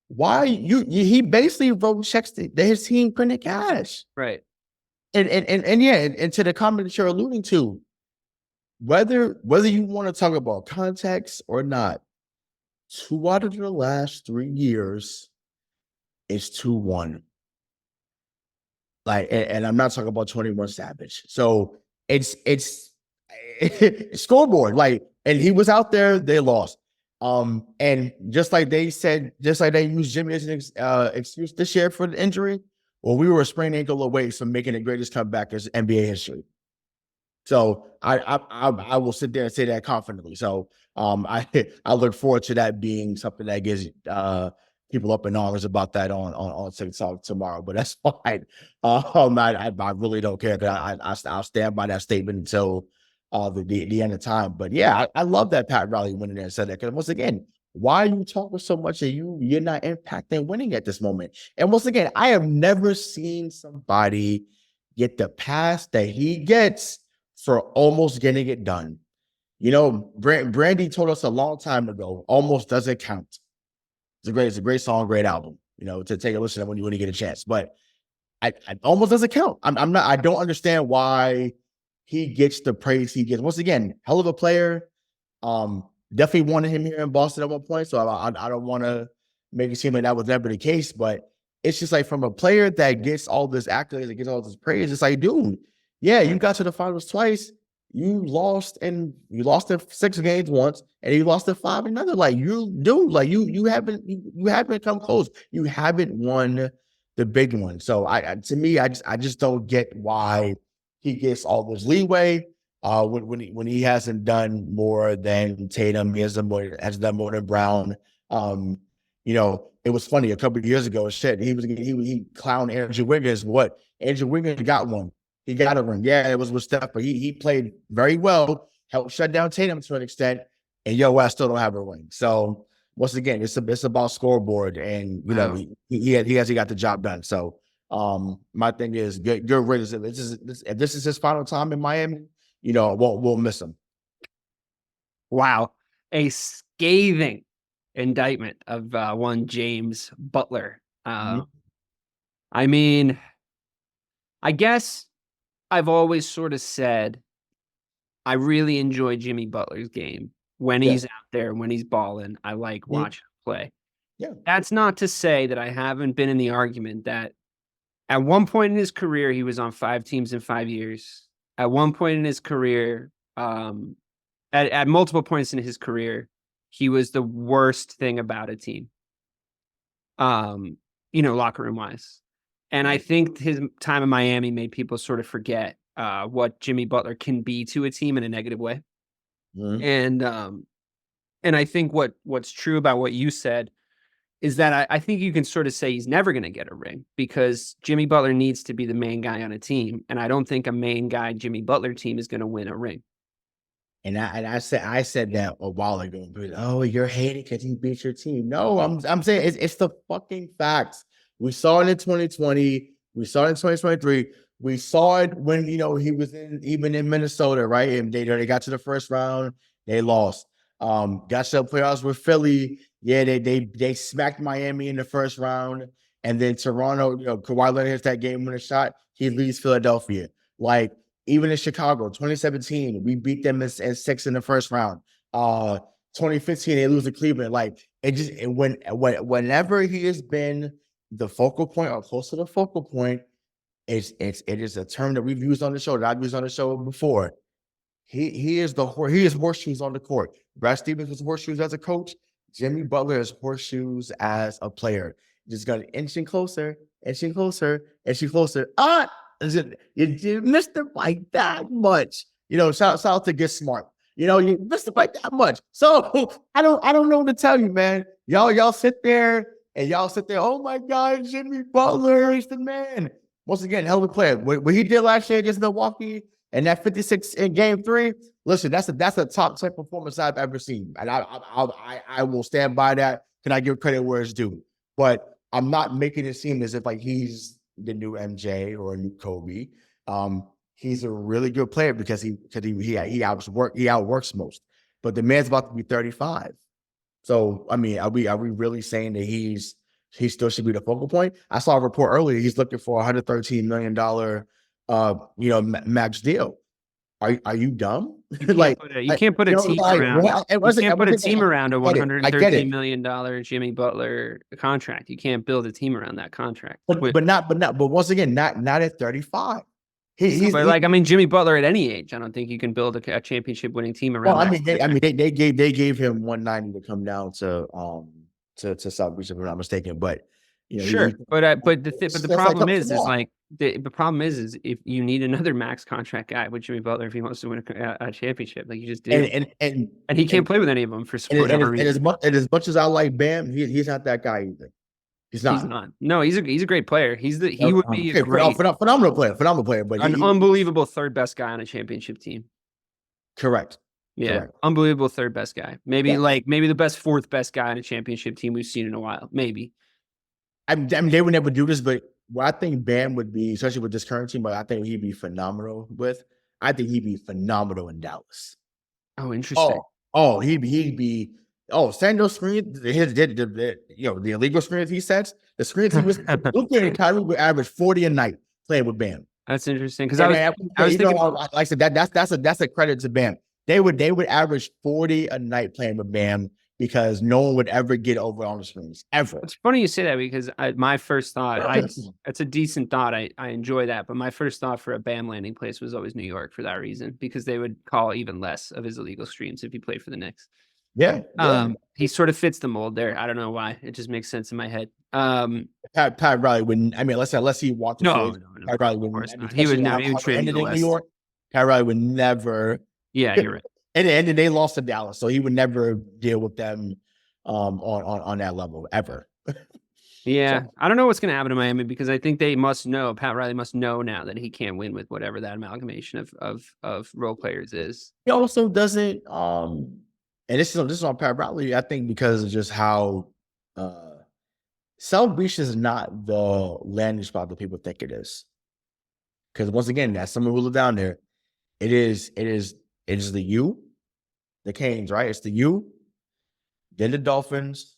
Why he basically wrote checks that his team printed cash. Right. And to the comment that you're alluding to, whether you want to talk about context or not, 2 out of the last 3 years is 2-1. Like, and I'm not talking about 21 Savage. So it's scoreboard. Like, and he was out there, they lost. And just like they used Jimmy as an excuse this year for the injury, well, we were a sprained ankle away from making the greatest comeback as NBA history. So I will sit there and say that confidently. So I look forward to that being something that gives people up in arms about that on TikTok tomorrow. But that's fine. I really don't care. I'll stand by that statement until the end of time. But yeah, I love that Pat Riley went in there and said that, because once again, why are you talking so much that you're not impacting winning at this moment? And once again, I have never seen somebody get the pass that he gets for almost getting it done. Brandy told us a long time ago, almost doesn't count. It's a great song, great album, to take a listen to when you get a chance. But I almost doesn't count. I don't understand why he gets the praise he gets. Once again, hell of a player. Definitely wanted him here in Boston at one point. So I don't want to make it seem like that was never the case, but it's just like from a player that gets all this accolades, that gets all this praise, it's like, dude, yeah, you got to the finals twice. You lost in 6 games once, and you lost in 5 another. Like you haven't come close. You haven't won the big one. So to me, I just don't get why he gets all this leeway. When he hasn't done more than Tatum, has done more than Brown. It was funny a couple of years ago. He clowned Andrew Wiggins. What Andrew Wiggins got one. He got a ring. Yeah, it was with Steph, but he played very well, helped shut down Tatum to an extent, and I still don't have a ring. So once again, it's about scoreboard, and he got the job done. So my thing is good riddance. If this is his final time in Miami, we'll miss him. Wow, a scathing indictment of one James Butler. I mean, I guess I've always sort of said I really enjoy Jimmy Butler's game when he's out there, when he's balling. I like watching him play. Yeah. That's not to say that I haven't been in the argument that at one point in his career, he was on 5 teams in 5 years. At one point in his career, at multiple points in his career, he was the worst thing about a team, locker room wise. And I think his time in Miami made people sort of forget what Jimmy Butler can be to a team in a negative way. And I think what's true about what you said is that I think you can sort of say he's never going to get a ring because Jimmy Butler needs to be the main guy on a team. And I don't think a main guy Jimmy Butler team is going to win a ring. And I said that a while ago. But, oh, you're hating because he beat your team. No, I'm saying it's the fucking facts. We saw it in 2020. We saw it in 2023. We saw it when he was even in Minnesota, right? And they got to the first round, they lost. Got to the playoffs with Philly. Yeah, they smacked Miami in the first round, and then Toronto. Kawhi Leonard hits that game-winning shot. He leaves Philadelphia. Like even in Chicago, 2017, we beat them in 6 in the first round. 2015, they lose to Cleveland. Like whenever he has been the focal point or close to the focal point, it is a term that we've used on the show, that I've used on the show before. He is horseshoes on the court. Brad Stevens was horseshoes as a coach. Jimmy Butler is horseshoes as a player. Just got inching closer, inching closer, inching closer. You missed it by that much. Shout out to Get Smart. You missed it by that much. So I don't know what to tell you, man. Y'all sit there. Oh my God, Jimmy Butler is the man. Once again, hell of a player. What he did last year against Milwaukee and that 56 in Game 3, listen, that's a top 10 performance I've ever seen, and I will stand by that. Can I give credit where it's due? But I'm not making it seem as if like he's the new MJ or a new Kobe. He's a really good player because he outworks most. But the man's about to be 35. So, I mean, are we really saying that he still should be the focal point? I saw a report earlier. He's looking for $113 million, max deal. Are you dumb? You can't put a team around. You can't put a team around a $113 million Jimmy Butler contract. You can't build a team around that contract. But once again, not at 35. Jimmy Butler at any age, I don't think you can build a championship winning team around. Well, they gave him 190 to come down to South Beach, if I'm not mistaken. But sure, but the problem is the problem is if you need another max contract guy with Jimmy Butler if he wants to win a championship, like you just do, and he can't play with any of them for whatever reason. And as much as I like Bam, he's not that guy either. He's not. No, he's a great player. He would be a great phenomenal player, but an unbelievable third best guy on a championship team. Correct. Yeah, correct. Unbelievable third best guy. Maybe the best fourth best guy on a championship team we've seen in a while. Maybe. I mean, they would never do this, but what I think Bam would be, especially with this current team, but I think he'd be phenomenal with. I think he'd be phenomenal in Dallas. Oh, interesting. He'd be. Oh, send those screens. The illegal screens he sets. The screens he was looking at Kyrie would average 40 a night playing with Bam. That's interesting because I was thinking, like I said, that's a credit to Bam. They would average 40 a night playing with Bam. because no one would ever get over on the screens ever. It's funny you say that because my first thought, it's a decent thought. I enjoy that, but my first thought for a Bam landing place was always New York for that reason, because they would call even less of his illegal streams if he played for the Knicks. Yeah. He sort of fits the mold there. I don't know why. It just makes sense in my head. Pat Riley wouldn't. I mean, unless he walked No. Pat Riley wouldn't. I mean, he would never. He would trade in New York. Pat Riley would never. Yeah, you're right. And they lost to Dallas, so he would never deal with them on that level ever. Yeah, so, I don't know what's going to happen to Miami, because I think they must know. Pat Riley must know now that he can't win with whatever that amalgamation of role players is. He also doesn't. And this is on Pat Riley, I think, because of just how South Beach is not the landing spot that people think it is. Because once again, that's someone who live down there. It is the U, the Canes, right? It's the U, then the Dolphins,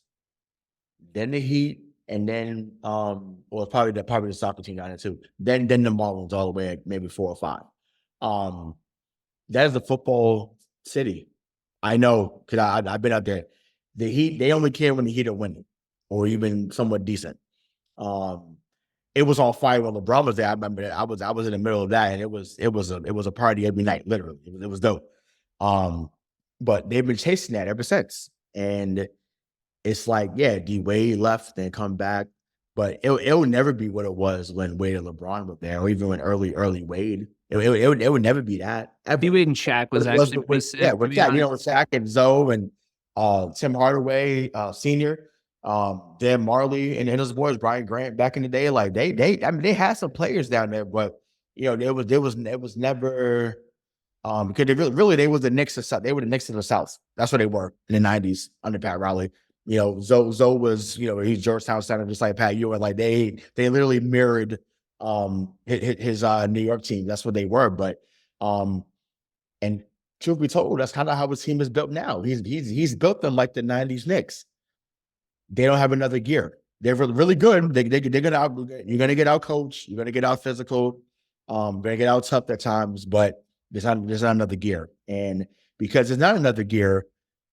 then the Heat, and then well, probably the soccer team down there too. Then the Marlins all the way at maybe 4 or 5. That is the football city. I know, because I've been out there. The Heat, they only care when the Heat are winning or even somewhat decent. It was on fire when LeBron was there. I remember that I was in the middle of that, and it was a party every night, literally. It was dope. But they've been chasing that ever since. And it's like, yeah, D Wade left and come back, but it will never be what it was when Wade and LeBron were there, or even when early Wade. It would never be that. D Wade and Shaq was actually pretty sick. Yeah, with Shaq, with Shaq and Zoe and Tim Hardaway Sr., Dan Marley and his boys, Brian Grant, back in the day, like they had some players down there, but it was never because they were the Knicks of South. They were the Knicks of the South. That's what they were in the 90s under Pat Riley. Zoe was, he's Georgetown center, just like Pat Ewing. Like they literally mirrored his New York team. That's what they were. But and truth be told, that's kind of how his team is built now. He's built them like the 90s Knicks. They don't have another gear. They're really good. You're gonna get out coached. You're gonna get out physical. Gonna get out tough at times, but there's not another gear. And because there's not another gear,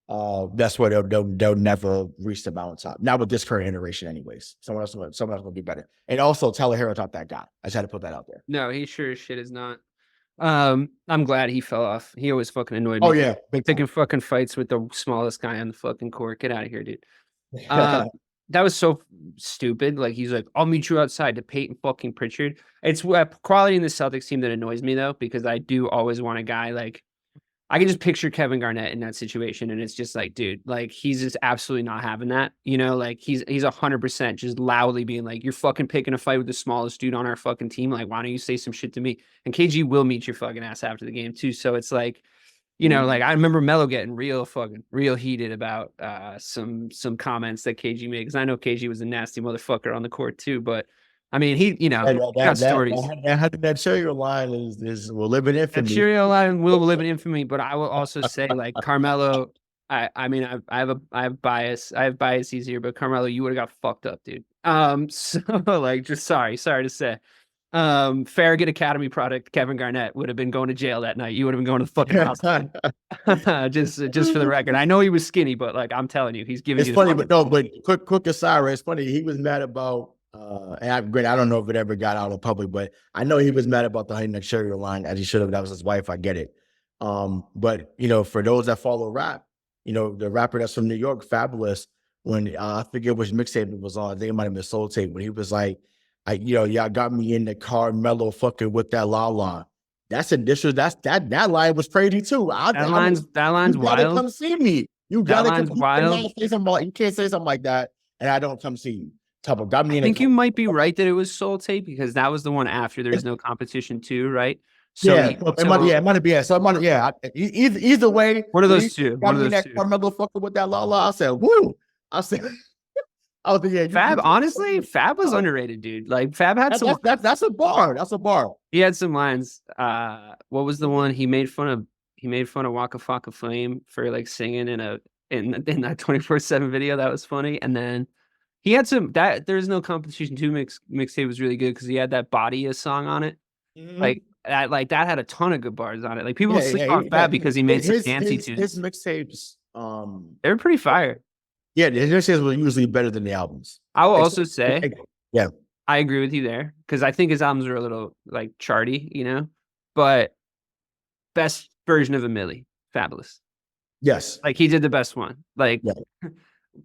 that's why they'll never reach the mountaintop. Not with this current iteration, anyways. Someone else will be better. And also, Tyler Herro's not that guy. I just had to put that out there. No, he sure as shit is not. I'm glad he fell off. He always fucking annoyed me. Oh yeah, picking fucking fights with the smallest guy on the fucking court. Get out of here, dude. That was so stupid. Like, he's like, I'll meet you outside, to Peyton fucking Pritchard. It's quality in the Celtics team that annoys me, though, because I do always want a guy like, I can just picture Kevin Garnett in that situation, and it's just like, dude, like, he's just absolutely not having that, like he's 100% just loudly being like, you're fucking picking a fight with the smallest dude on our fucking team. Like, why don't you say some shit to me? And KG will meet your fucking ass after the game too. So it's like, like, I remember Melo getting real heated about some comments that KG made, because I know KG was a nasty motherfucker on the court too. But I mean, he got stories. That Cheerio line is will live in infamy. That Cheerio line will live in infamy. But I will also say, like, Carmelo, I mean, I have bias. I have biases here, but Carmelo, you would have got fucked up, dude. So like, just sorry to say. Farragut Academy product Kevin Garnett would have been going to jail that night. You would have been going to the fucking house. just for the record. I know he was skinny, but like, I'm telling you, he's giving. It's funny, but quick aside, it's funny. He was mad about. And I don't know if it ever got out in public, but I know he was mad about the Honey Nut Cheerio line, as he should have. That was his wife. I get it. But for those that follow rap, the rapper that's from New York, Fabulous, when I forget which mixtape it was on, I think it might have been Soul Tape, when he was like, y'all got me in the car, Mellow fucking with that la la. That's that line was crazy too. That line's wild. You gotta come see me. You gotta come wild. You can't say something like that, and I don't come see you. I think you might be right that it was Soul Tape, because that was the one after There's No Competition too, right? So it might be. So either way. What are those two? Got me in that car, motherfucker with that la la. I said, woo. I said. Oh, yeah. Fab, honestly, Fab was underrated, dude. Like, Fab had some. That's a bar. That's a bar. He had some lines. What was the one he made fun of? He made fun of Waka Flocka Flame for like singing in that 24/7 video. That was funny. And then he had some There's No Competition 2 mixtape was really good, because he had that Body song on it. Mm-hmm. Like that had a ton of good bars on it. Like, people sleep on Fab because he made some dancey tunes. His mixtapes They're pretty fire. Yeah, the initials were usually better than the albums. I will Except, also say, yeah, I agree with you there because I think his albums are a little like charty, but best version of a Millie, fabulous. yes, Like he did the best one. Like yeah,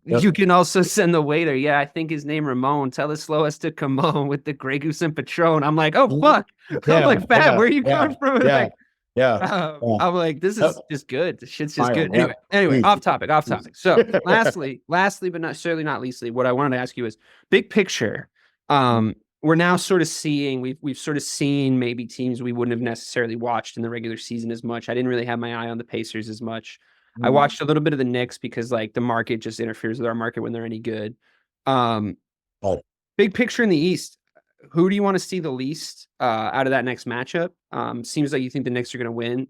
you yep. can also send the waiter. Yeah, I think his name Ramon. Tell the slowest to come on with the Grey Goose and Patron. I'm like, oh Mhm. fuck. I'm Yeah, like, Fab, yeah, where are you yeah, coming from? yeah, Like, yeah, yeah. I'm like, this Yep. is just good. This shit's just Fire. good. Anyway, Yep. anyway, Please. off topic, off Please. topic. So lastly, but not certainly not leastly, what I wanted to ask you is big picture. We're now sort of seeing we've sort of seen maybe teams we wouldn't have necessarily watched in the regular season as much. I didn't really have my eye on the Pacers as much. I Mhm. watched a little bit of the Knicks because like the market just interferes with our market when they're any good. Um, Oh, Big picture in the East, who do you want to see the least out of that next matchup? Seems like you think the Knicks are going to win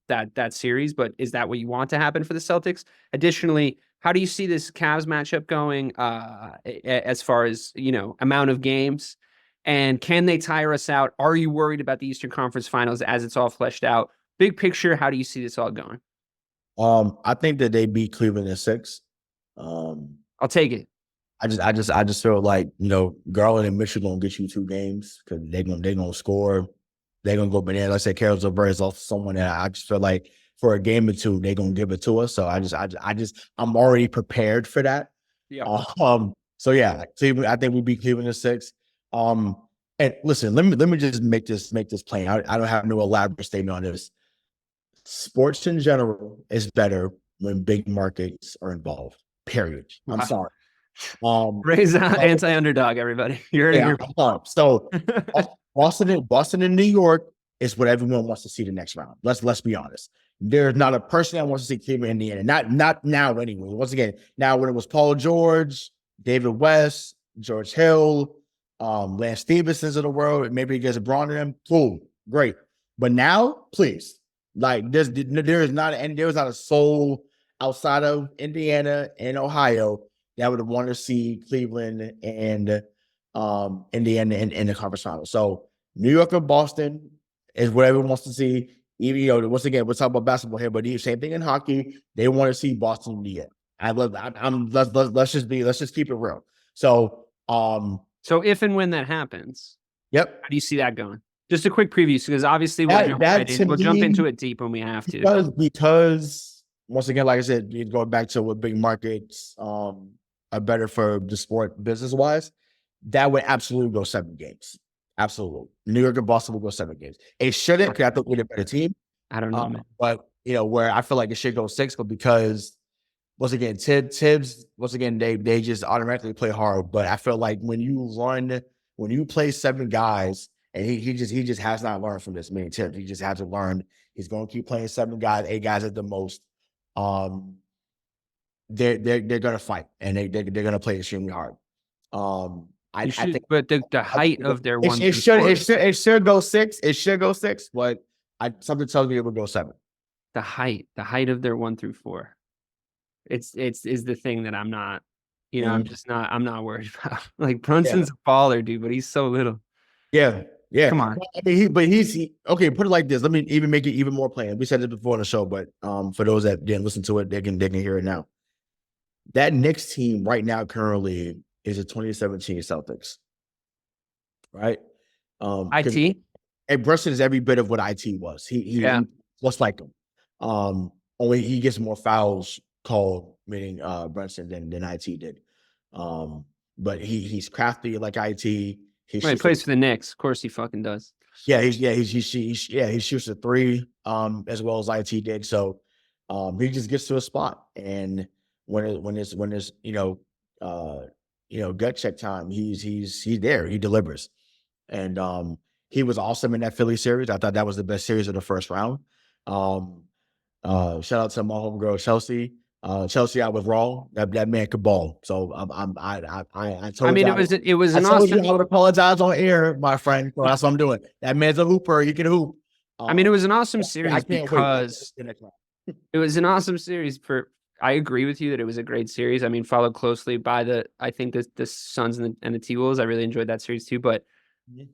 that series, but is that what you want to happen for the Celtics? Additionally, how do you see this Cavs matchup going as far as amount of games, and can they tire us out? Are you worried about the Eastern Conference Finals as it's all fleshed out? Big picture, how do you see this all going? I think that they beat Cleveland in 6. Um, I'll take it. I just feel like Garland and Mitchell gonna get you 2 games because they gonna score. They're gonna go bananas. Like I said, Carol Zover is also someone that I just feel like for a game or two they're gonna give it to us. So I'm already prepared for that. Yeah. So yeah, Cleveland. I think we beat Cleveland in 6. Um, and listen, let me just make this plain. I don't have no elaborate statement on this. Sports in general is better when big markets are involved. Period. I'm Wow. sorry. Raise But anti-underdog, everybody. You heard it yeah, here. so Boston and New York is what everyone wants to see the next round. Let's be honest. There's not a person that wants to see Cleveland, Indiana. Not now anyway. Once again, now when it was Paul George, David West, George Hill, Lance Stevenson's of the world, maybe he gets LeBron in them. Cool, great. But now, please, like there is not a soul outside of Indiana and Ohio that would want to see Cleveland and Indiana in the conference finals. So New York and Boston is what everyone wants to see. Even once again, we're talking about basketball here, but the same thing in hockey. They want to see Boston and Indiana. Let's just keep it real. So So if and when that happens, yep. how do you see that going? Just a quick preview, because obviously That to we'll jump into me, it deep when we have to. because once again, like I said, going back to what big markets are better for the sport business wise, that would absolutely go 7 games. Absolutely. New York and Boston will go 7 games. It shouldn't, because I think we're the better team. I don't know, man. But where I feel like it should go 6, but because once again, Tibbs, once again, they just automatically play hard. But I feel like when you play 7 guys, and he just has not learned from this man, Tibbs. He just hasn't learned. He's going to keep playing 7 guys, 8 guys at the most. They're gonna fight, and they're gonna play extremely hard. I think, but the height of their it, one it through should four, it should go 6. It should go 6, but something tells me it will go 7. the height of their 1 through 4. It's is the thing that I'm not, I'm not worried about. Like Yeah, Brunson's a baller, dude, but he's so little. yeah, yeah. Come on. I mean, okay. Put it like this. Let me even make it even more plain. We said it before on the show, but for those that didn't listen to it, they can hear it now. That Knicks team right now currently is a 2017 Celtics, right? Because IT? Brunson is every bit of what IT was. Yeah. He looks like him. Only he gets more fouls called, meaning Brunson than IT did. But he's crafty like IT. He Well, he plays for the Knicks. Of course he fucking does. he shoots a 3 as well as IT did. So he just gets to a spot, and when it's gut check time, he's there. He delivers. And he was awesome in that Philly series. I thought that was the best series of the first round. Shout out to my homegirl Chelsea. Chelsea, I was wrong. That man could ball. So I told I mean, you it was I an told awesome. you I would apologize on air, my friend. So that's what I'm doing. That man's a hooper. He can hoop. I mean, it was an awesome I series can't wait. because it was an awesome series for. I agree with you that it was a great series. I mean, followed closely by I think the Suns and the T Wolves. I really enjoyed that series too. But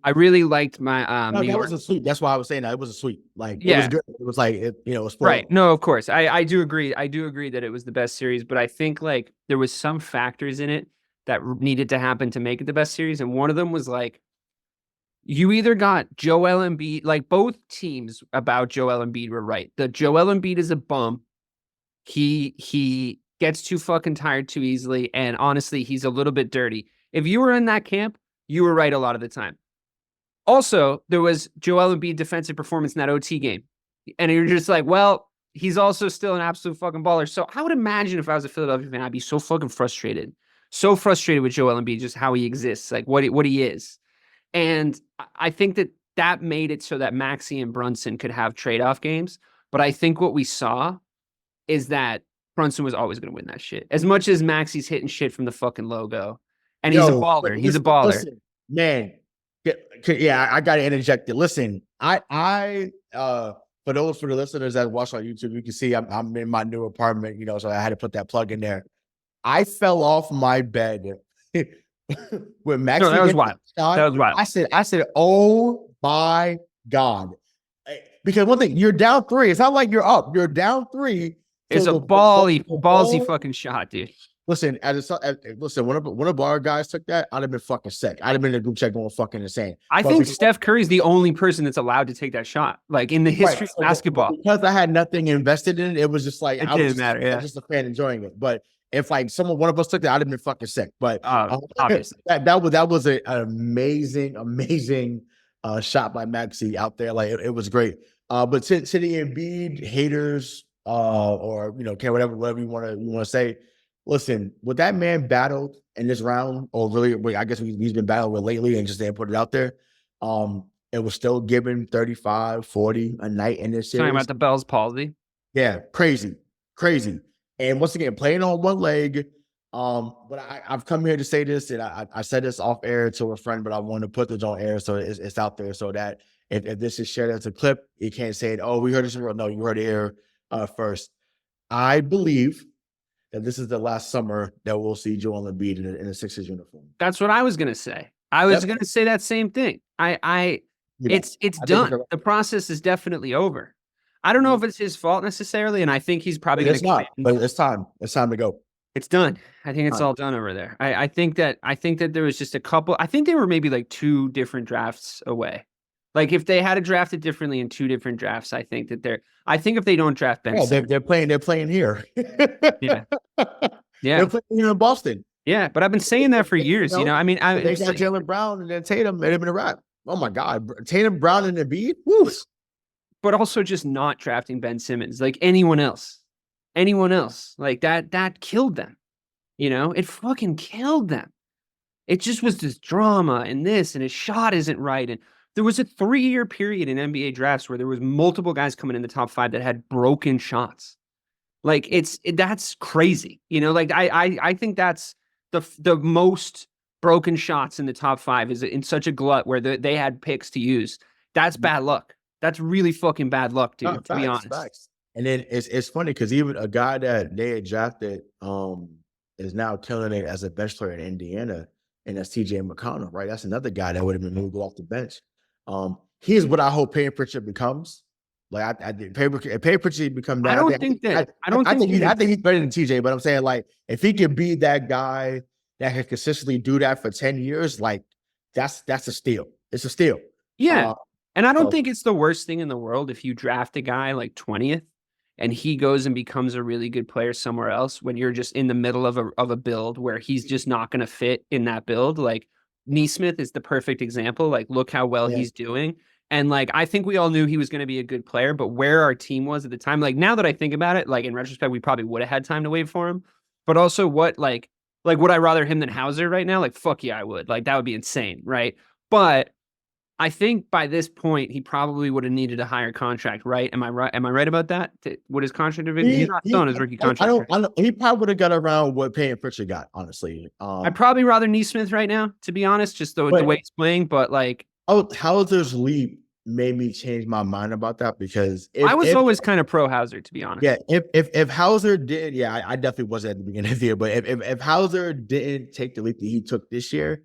I really liked my No, New that York. was a sweep. That's why I was saying that it was a sweep. Like it was Yeah, good. It was like it was right. spoiled. No, of course. I do agree. I do agree that it was the best series, but I think like there was some factors in it that needed to happen to make it the best series, and one of them was like you either got Joel Embiid, like both teams about Joel Embiid were right. The Joel Embiid is a bum. He gets too fucking tired too easily, and honestly, he's a little bit dirty. If you were in that camp, you were right a lot of the time. Also, there was Joel Embiid defensive performance in that OT game. And you're just like, well, he's also still an absolute fucking baller. So I would imagine if I was a Philadelphia fan, I'd be so fucking frustrated. So frustrated with Joel Embiid, just how he exists, like what he is. And I think that made it so that Maxey and Brunson could have trade-off games. But I think what we saw is that Brunson was always going to win that shit. As much as Maxey's hitting shit from the fucking logo. And he's a baller. He's a baller. Listen, man. Yeah, I got to interject it. Listen, I for the listeners that watch on YouTube, you can see I'm in my new apartment, so I had to put that plug in there. I fell off my bed when Maxey that was wild. That was wild. I said, oh my God. Because one thing, you're down 3. It's not like you're up. You're down 3. It's a ballsy fucking shot, dude. Listen, listen, one of our guys took that, I'd have been fucking sick. I'd have been in a group chat going fucking insane. I think Steph Curry's the only person that's allowed to take that shot, like in the history of basketball. Because I had nothing invested in it, it was just like it didn't matter. Yeah, I was just a fan enjoying it. But if like one of us took that, I'd have been fucking sick. But obviously, that was an amazing shot by Maxey out there. Like it was great. But to the Embiid haters, or whatever you want to say. Listen, what that man battled in this round, or really, I guess he's been battling with lately, and just didn't put it out there. It was still giving 35, 40 a night in this series. Talking about the Bell's palsy. Yeah, crazy. And once again, playing on one leg. But I've come here to say this, and I said this off air to a friend, but I want to put this on air so it's out there, so that if this is shared as a clip, you can't say it. Oh, we heard this. No, you heard it here first. I believe that this is the last summer that we'll see Joel Embiid in a Sixers uniform. That's what I was gonna say. I was gonna say that same thing. It's done. The process is definitely over. I don't know if it's his fault necessarily, and I think he's probably going to. It's not, but it's time. It's time to go. It's done. I think it's all done over there. I think that there was just a couple. I think they were maybe like 2 different drafts away. Like if they had drafted differently in 2 different drafts, I think if they don't draft Ben, they're playing here. Yeah. They're playing here in Boston. Yeah, but I've been saying that for years. I mean, they got Jaylen Brown and then Tatum. They'd have been a wrap. Oh my God, Tatum, Brown, and Embiid. Woo. But also just not drafting Ben Simmons, like anyone else, like that killed them. It fucking killed them. It just was this drama and this, and his shot isn't right, and there was a 3-year period in NBA drafts where there was multiple guys coming in the top 5 that had broken shots. Like that's crazy. Like I think that's the most broken shots in the top 5 is in such a glut where they had picks to use. That's bad luck. That's really fucking bad luck, dude, to be honest. Facts. And then it's funny because even a guy that they had drafted is now killing it as a bench player in Indiana, and that's TJ McConnell, right? That's another guy that would have been moved off the bench. Here's what I hope Payton Pritchard becomes. Like if Payton Pritchard become that, I think he's better than TJ. But I'm saying, like, if he could be that guy that can consistently do that for 10 years, like that's a steal. It's a steal. Yeah. And I don't think it's the worst thing in the world if you draft a guy like 20th and he goes and becomes a really good player somewhere else when you're just in the middle of a build where he's just not going to fit in that build. Like Neesmith is the perfect example. Like, look how well he's doing. And like, I think we all knew he was going to be a good player, but where our team was at the time, like now that I think about it, like in retrospect, we probably would have had time to wait for him. But also would I rather him than Hauser right now? Like, fuck yeah, I would. Like, that would be insane. Right. But I think by this point, he probably would have needed a higher contract, right? Am I right about that? What his contract have been? He's not still on his rookie contract. He probably would have got around what Payton Pritchard got, honestly. I'd probably rather Neesmith right now, to be honest, just the way he's playing. But like, Hauser's leap made me change my mind about that because I was always kind of pro Hauser, to be honest. Yeah, if Hauser did, I definitely wasn't at the beginning of the year, but if Hauser didn't take the leap that he took this year,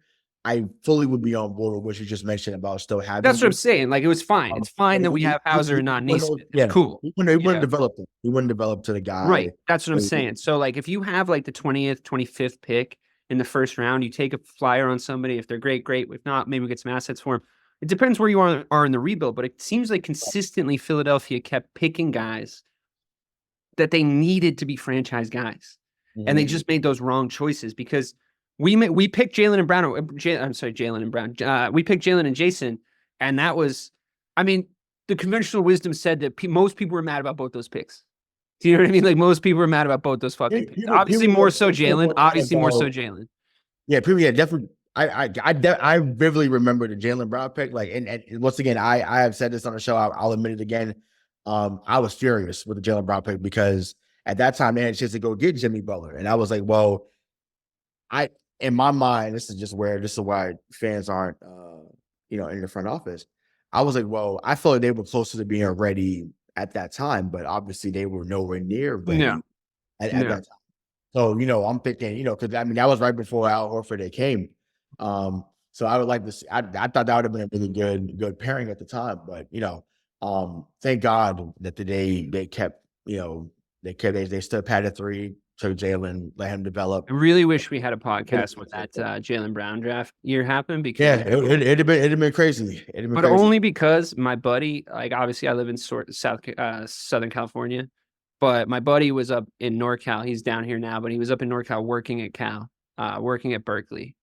I fully would be on board with what you just mentioned about still having That's what I'm good. saying. Like, it was fine. It's fine that we have Hauser and not Neesmith. It's cool. He wouldn't develop it. He wouldn't develop to the guy. Right. That's what I'm saying. So, like, if you have like the 20th, 25th pick in the first round, you take a flyer on somebody. If they're great, great. If not, maybe we get some assets for them. It depends where you are in the rebuild, but it seems like consistently Philadelphia kept picking guys that they needed to be franchise guys. And they just made those wrong choices because we picked Jaylen and Brown. I'm sorry, Jaylen and Brown. We picked Jaylen and Jayson, and that was, I mean, the conventional wisdom said that most people were mad about both those picks. Do you know what I mean? Like, most people were mad about both those fucking picks. Obviously, more so Jaylen. Obviously, more so Jaylen. Yeah, people. Yeah, definitely. I vividly remember the Jaylen Brown pick. Like, and once again, I have said this on the show. I'll admit it again. I was furious with the Jaylen Brown pick because at that time they had a chance to go get Jimmy Butler, and I was like, well, in my mind, this is why fans aren't, in the front office. I was like, well, I felt like they were closer to being ready at that time, but obviously they were nowhere near ready at that time. So, I'm thinking, because I mean, that was right before Al Horford came. So I would like to see, I thought that would have been a really good pairing at the time, but, thank God that they kept, they still padded 3, took Jaylen, let him develop. I really wish we had a podcast with that Jaylen Brown draft year happen because it'd have been crazy. But only because my buddy, like, obviously I live in Southern California, but my buddy was up in NorCal. He's down here now, but he was up in NorCal working at Cal, working at Berkeley,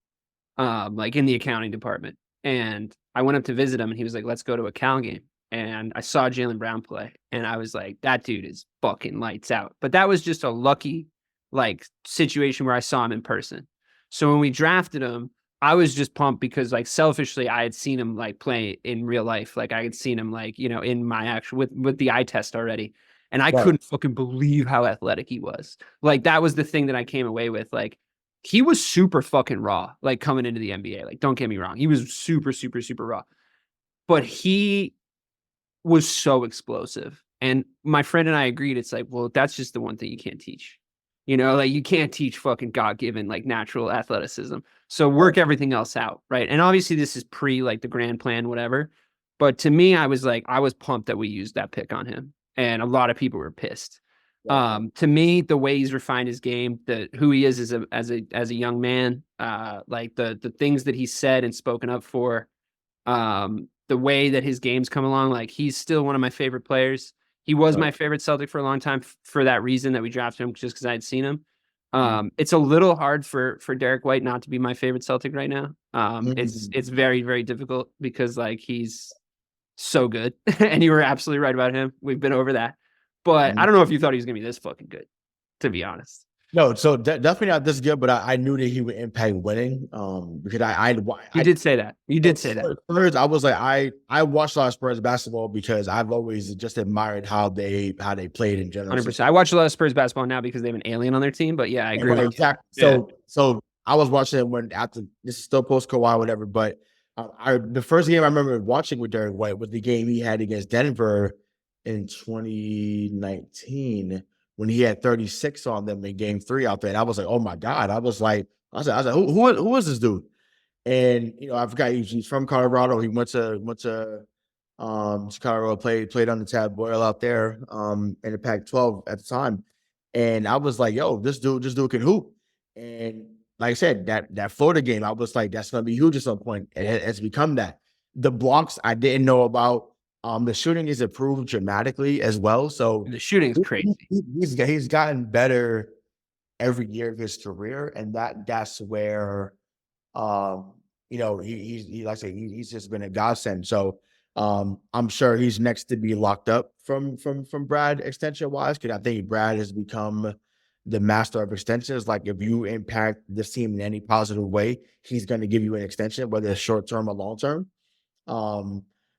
like in the accounting department. And I went up to visit him, and he was like, "Let's go to a Cal game." And I saw Jaylen Brown play, and I was like, "That dude is fucking lights out." But that was just a lucky, like, situation where I saw him in person. So when we drafted him, I was just pumped because, like, selfishly, I had seen him like play in real life. Like, I had seen him, like, in my actual with the eye test already. And I couldn't fucking believe how athletic he was. Like, that was the thing that I came away with. Like, he was super fucking raw, like, coming into the NBA. Like, don't get me wrong. He was super, super, super raw. But he was so explosive. And my friend and I agreed. It's like, well, that's just the one thing you can't teach. Like, you can't teach fucking God-given, like, natural athleticism. So work everything else out, right? And obviously this is pre, like, the grand plan, whatever. But to me, I was pumped that we used that pick on him. And a lot of people were pissed. To me, the way he's refined his game, who he is as a young man, like the things that he said and spoken up for, the way that his game's come along, like, he's still one of my favorite players. He was my favorite Celtic for a long time for that reason that we drafted him, just because I had seen him. It's a little hard for Derrick White not to be my favorite Celtic right now. It's very, very difficult because, like, he's so good. And you were absolutely right about him. We've been over that. But I don't know if you thought he was going to be this fucking good, to be honest. No, so definitely not this good, but I knew that he would impact winning. Because I did say that. You did say that. Spurs, I was like, I watched a lot of Spurs basketball because I've always just admired how they played in general. 100%. I watch a lot of Spurs basketball now because they have an alien on their team. But yeah, I agree. Right, exactly. So I was watching it when after this is still post Kawhi, whatever. But the first game I remember watching with Derrick White was the game he had against Denver in 2019. When he had 36 on them in game 3 out there. And I was like, oh my God. I was like, who is this dude? And, I forgot he's from Colorado. He went to Colorado, played on the Tab Boyle out there in the Pac-12 at the time. And I was like, yo, this dude can hoop. And like I said, that Florida game, I was like, that's going to be huge at some point. And it has become that. The blocks I didn't know about. The shooting is improved dramatically as well. So the shooting is crazy. He's gotten better every year of his career, and that's where, he's like I say, he's just been a godsend. So I'm sure he's next to be locked up from Brad extension wise, because I think Brad has become the master of extensions. Like, if you impact this team in any positive way, he's going to give you an extension, whether it's short term or long term.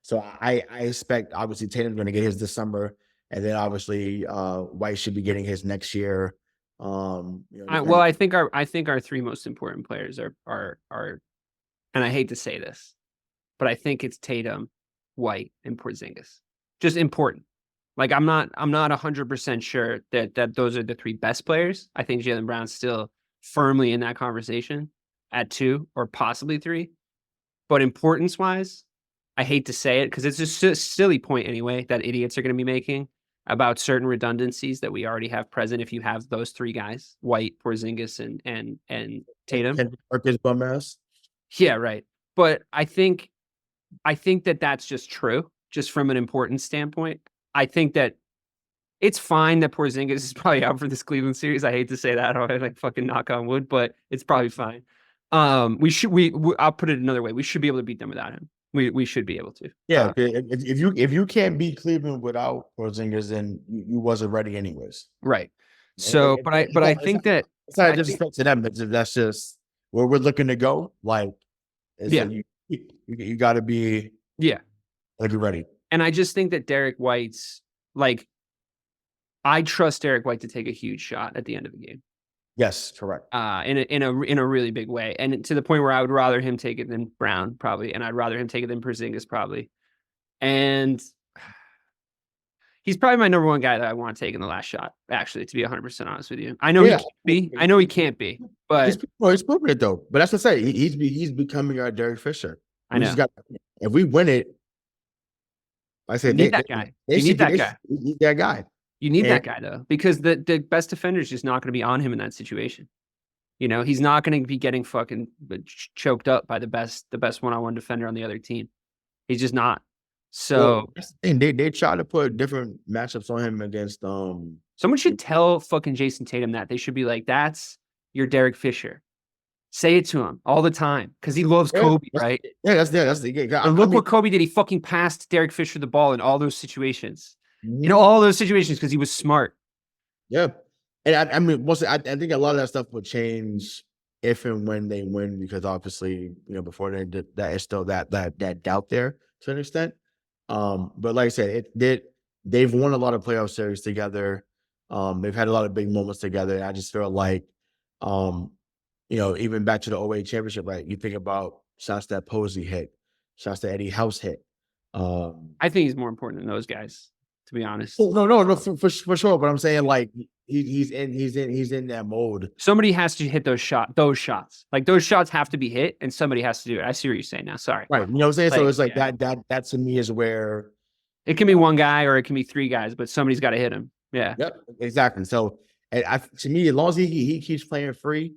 So I expect, obviously, Tatum's going to get his this summer, and then obviously White should be getting his next year. I think our 3 most important players are, and I hate to say this, but I think it's Tatum, White, and Porzingis. Just important. Like, I'm not 100% sure that those are the 3 best players. I think Jaylen Brown's still firmly in that conversation at 2 or possibly 3. But importance-wise, I hate to say it because it's just a silly point anyway that idiots are going to be making about certain redundancies that we already have present if you have those three guys, White, Porzingis, and Tatum. And Marcus bum ass. Yeah, right. But I think that that's just true, just from an importance standpoint. I think that it's fine that Porzingis is probably out for this Cleveland series. I hate to say that. I like fucking knock on wood, but it's probably fine. I'll put it another way. We should be able to beat them without him. We should be able to. Yeah, if you can't beat Cleveland without Porzingis, then you wasn't ready anyways. Right. So, but I think that it's not disrespect to them. That's just where we're looking to go. Like, yeah, you got to be ready. And I just think that Derrick White's like, I trust Derrick White to take a huge shot at the end of the game. Yes, correct. In a really big way, and to the point where I would rather him take it than Brown probably, and I'd rather him take it than Porzingis probably, and he's probably my number one guy that I want to take in the last shot. Actually, to be 100% honest with you, I know he can't be. I know he can't be, but he's proving it though. But that's what I say. He's becoming our Derek Fisher. I know. If we win it, I say you need that guy. You need that guy. You need that guy. You need that guy though, because the best defender is just not going to be on him in that situation. You know, he's not going to be getting fucking choked up by the best one-on-one defender on the other team. He's just not. So and they try to put different matchups on him against someone should tell fucking Jayson Tatum that. They should be like, that's your Derek Fisher. Say it to him all the time because he loves Kobe, right? Yeah, that's the game. And look what Kobe did. He fucking passed Derek Fisher the ball in all those situations. You know, all those situations because he was smart. Yeah. And I mean, I think a lot of that stuff will change if and when they win, because obviously, you know, before they did that, is still that doubt there to an extent. But like I said, they've won a lot of playoff series together. They've had a lot of big moments together. And I just feel like, you know, even back to the 08 championship, right? You think about shots that Posey hit, shots that Eddie House hit. I think he's more important than those guys, to be honest. No, for sure. But I'm saying like he's in that mode. Somebody has to hit those shots. Like those shots have to be hit, and somebody has to do it. I see what you're saying now. Sorry. Right. You know what I'm saying? Like, so it's like that to me is where it can be one guy or it can be three guys, but somebody's got to hit him. Yeah. Yep. Exactly. So to me, as long as he keeps playing free,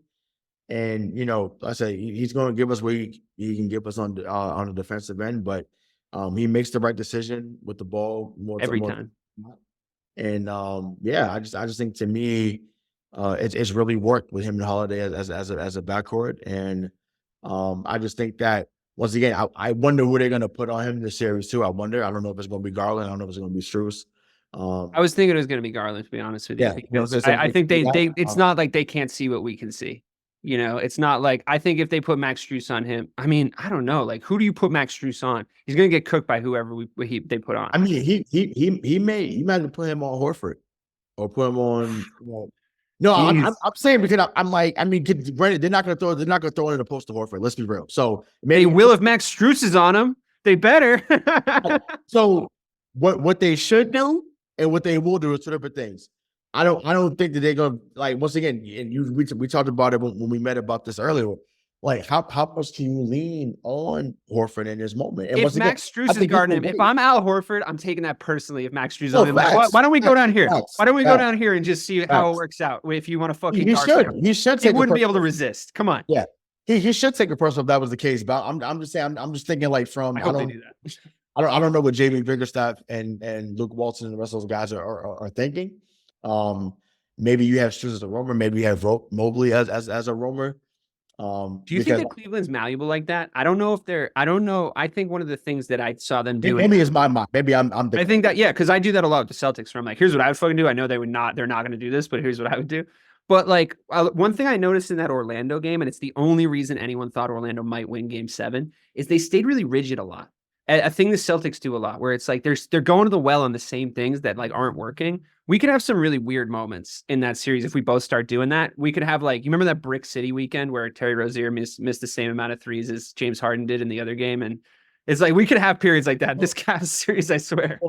and you know, I say he's going to give us what he can give us on the defensive end, but he makes the right decision with the ball every time. And I just think to me, it's really worked with him and Holiday as a backcourt, and I just think that once again, I wonder who they're going to put on him this series too. I don't know if it's going to be Garland. I don't know if it's going to be Strus. I was thinking it was going to be Garland, to be honest with you. Yeah, I think they it's not like they can't see what we can see. You know, it's not like, I think if they put Max Strus on him, I mean, I don't know, like who do you put Max Strus on? He's going to get cooked by whoever they put on. I mean, he might have put him on Horford or put him on. No, I'm saying because I'm like, I mean, granted, they're not going to throw in a post to Horford. Let's be real. So maybe they will if Max Strus is on him. They better. So what they should do and what they will do is two different things. I don't think that they're gonna, like, once again, and we talked about it when we met about this earlier. Like how much can you lean on Horford in this moment? And if Max Strus is guarding him, if I'm Al Horford, I'm taking that personally. If Max Strus is on him, like, why don't we go down here? Why don't we go down here and just see how it works out? If you want to fucking he should. He wouldn't be able to resist. Come on. Yeah, he should take it personal if that was the case. But I'm just saying, I'm just thinking like from I hope they do that. I don't know what Jamie Biggerstaff and Luke Walton and the rest of those guys are thinking. Maybe you have Strus as a roamer. Maybe you have Mobley as a roamer. Do you think that Cleveland's malleable like that? I don't know if they're. I don't know. I think one of the things that I saw them doing. Maybe it's my mind. Maybe I'm. I think that because I do that a lot with the Celtics. Where I'm like, here's what I would fucking do. I know they would not. They're not going to do this, but here's what I would do. But like one thing I noticed in that Orlando game, and it's the only reason anyone thought Orlando might win Game 7, is they stayed really rigid a lot. A thing the Celtics do a lot, where it's like they're going to the well on the same things that like aren't working. We could have some really weird moments in that series if we both start doing that. We could have like, you remember that Brick City weekend where Terry Rozier missed the same amount of threes as James Harden did in the other game, and it's like we could have periods like that. This Cavs series, I swear.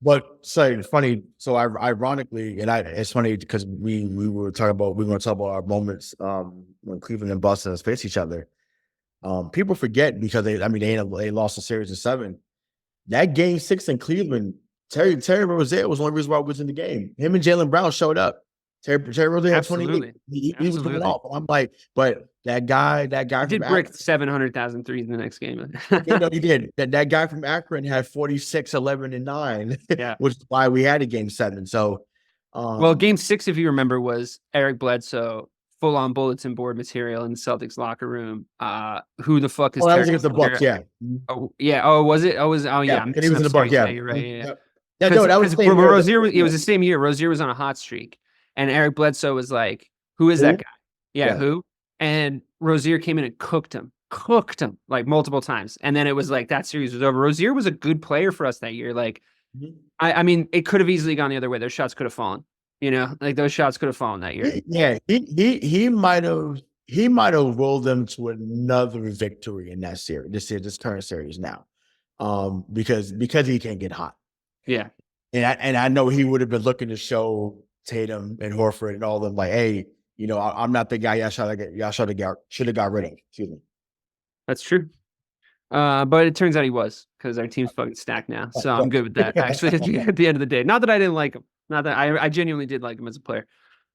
But so funny. So ironically, and it's funny because we were talking about our moments when Cleveland and Boston face each other. People forget because they lost a series of 7. That game 6 in Cleveland, Terry Rozier was the only reason why I was in the game. Him and Jaylen Brown showed up. Terry Rozier had 28. He was going off. I'm like, but that guy did brick 700,000 threes in the next game. He did. That guy from Akron had 46, 11, and 9. Yeah, which is why we had a game 7. So, well, game 6, if you remember, was Eric Bledsoe full-on bulletin board material in the Celtics locker room. Who the fuck is? That was against the Bucks. Yeah. Oh yeah. Oh, was it? Oh, yeah. And he was in the Bucks. Yeah, you're right. Yeah. Yeah, no, that was the same Rozier. It was the same year. Rozier was on a hot streak, and Eric Bledsoe was like, "Who is that guy?" Yeah, who? And Rozier came in and cooked him like multiple times, and then it was like that series was over. Rozier was a good player for us that year. Like, I mean, it could have easily gone the other way. Those shots could have fallen. Like those shots could have fallen that year. Yeah, he might have rolled them to another victory in that series. This current series now, because he can't get hot. Yeah, and I know he would have been looking to show Tatum and Horford and all of them like, hey, I'm not the guy y'all should have got rid of. Excuse me. That's true. But it turns out he was, because our team's fucking stacked now. So I'm good with that. Actually, at the end of the day, not that I didn't like him. Not that I genuinely did like him as a player.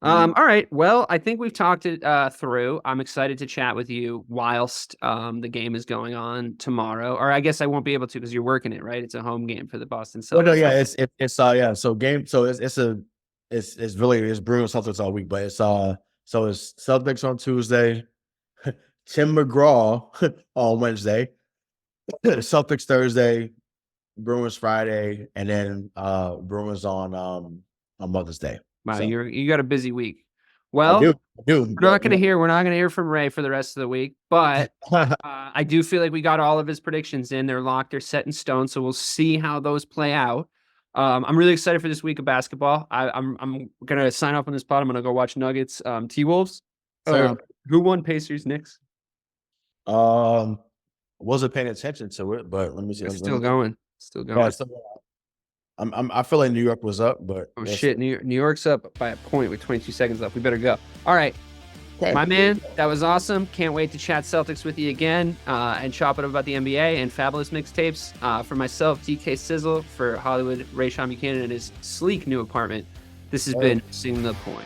All right. Well, I think we've talked it through. I'm excited to chat with you whilst the game is going on tomorrow. Or I guess I won't be able to because you're working it, right? It's a home game for the Boston Celtics. Well, no, yeah, it's Bruins Celtics all week, but it's Celtics on Tuesday, Tim McGraw on Wednesday, Celtics Thursday, Bruins Friday, and then Bruins on Mother's Day. Wow, so, you got a busy week. Well, I do. We're not gonna hear from Ray for the rest of the week, but I do feel like we got all of his predictions in. They're locked, they're set in stone. So we'll see how those play out. I'm really excited for this week of basketball. I'm gonna sign off on this pod. I'm gonna go watch Nuggets, T-Wolves. Who won Pacers Knicks? Wasn't paying attention to it, but let me see. It's still going. Yeah, I feel like New York was up, but shit, New York's up by a point with 22 seconds left. We better go. All right, my man, that was awesome. Can't wait to chat Celtics with you again and chop it up about the NBA and fabulous mixtapes. For myself, DK Sizzle, for Hollywood, Rayshawn Buchanan in his sleek new apartment. This has been Missing the Point.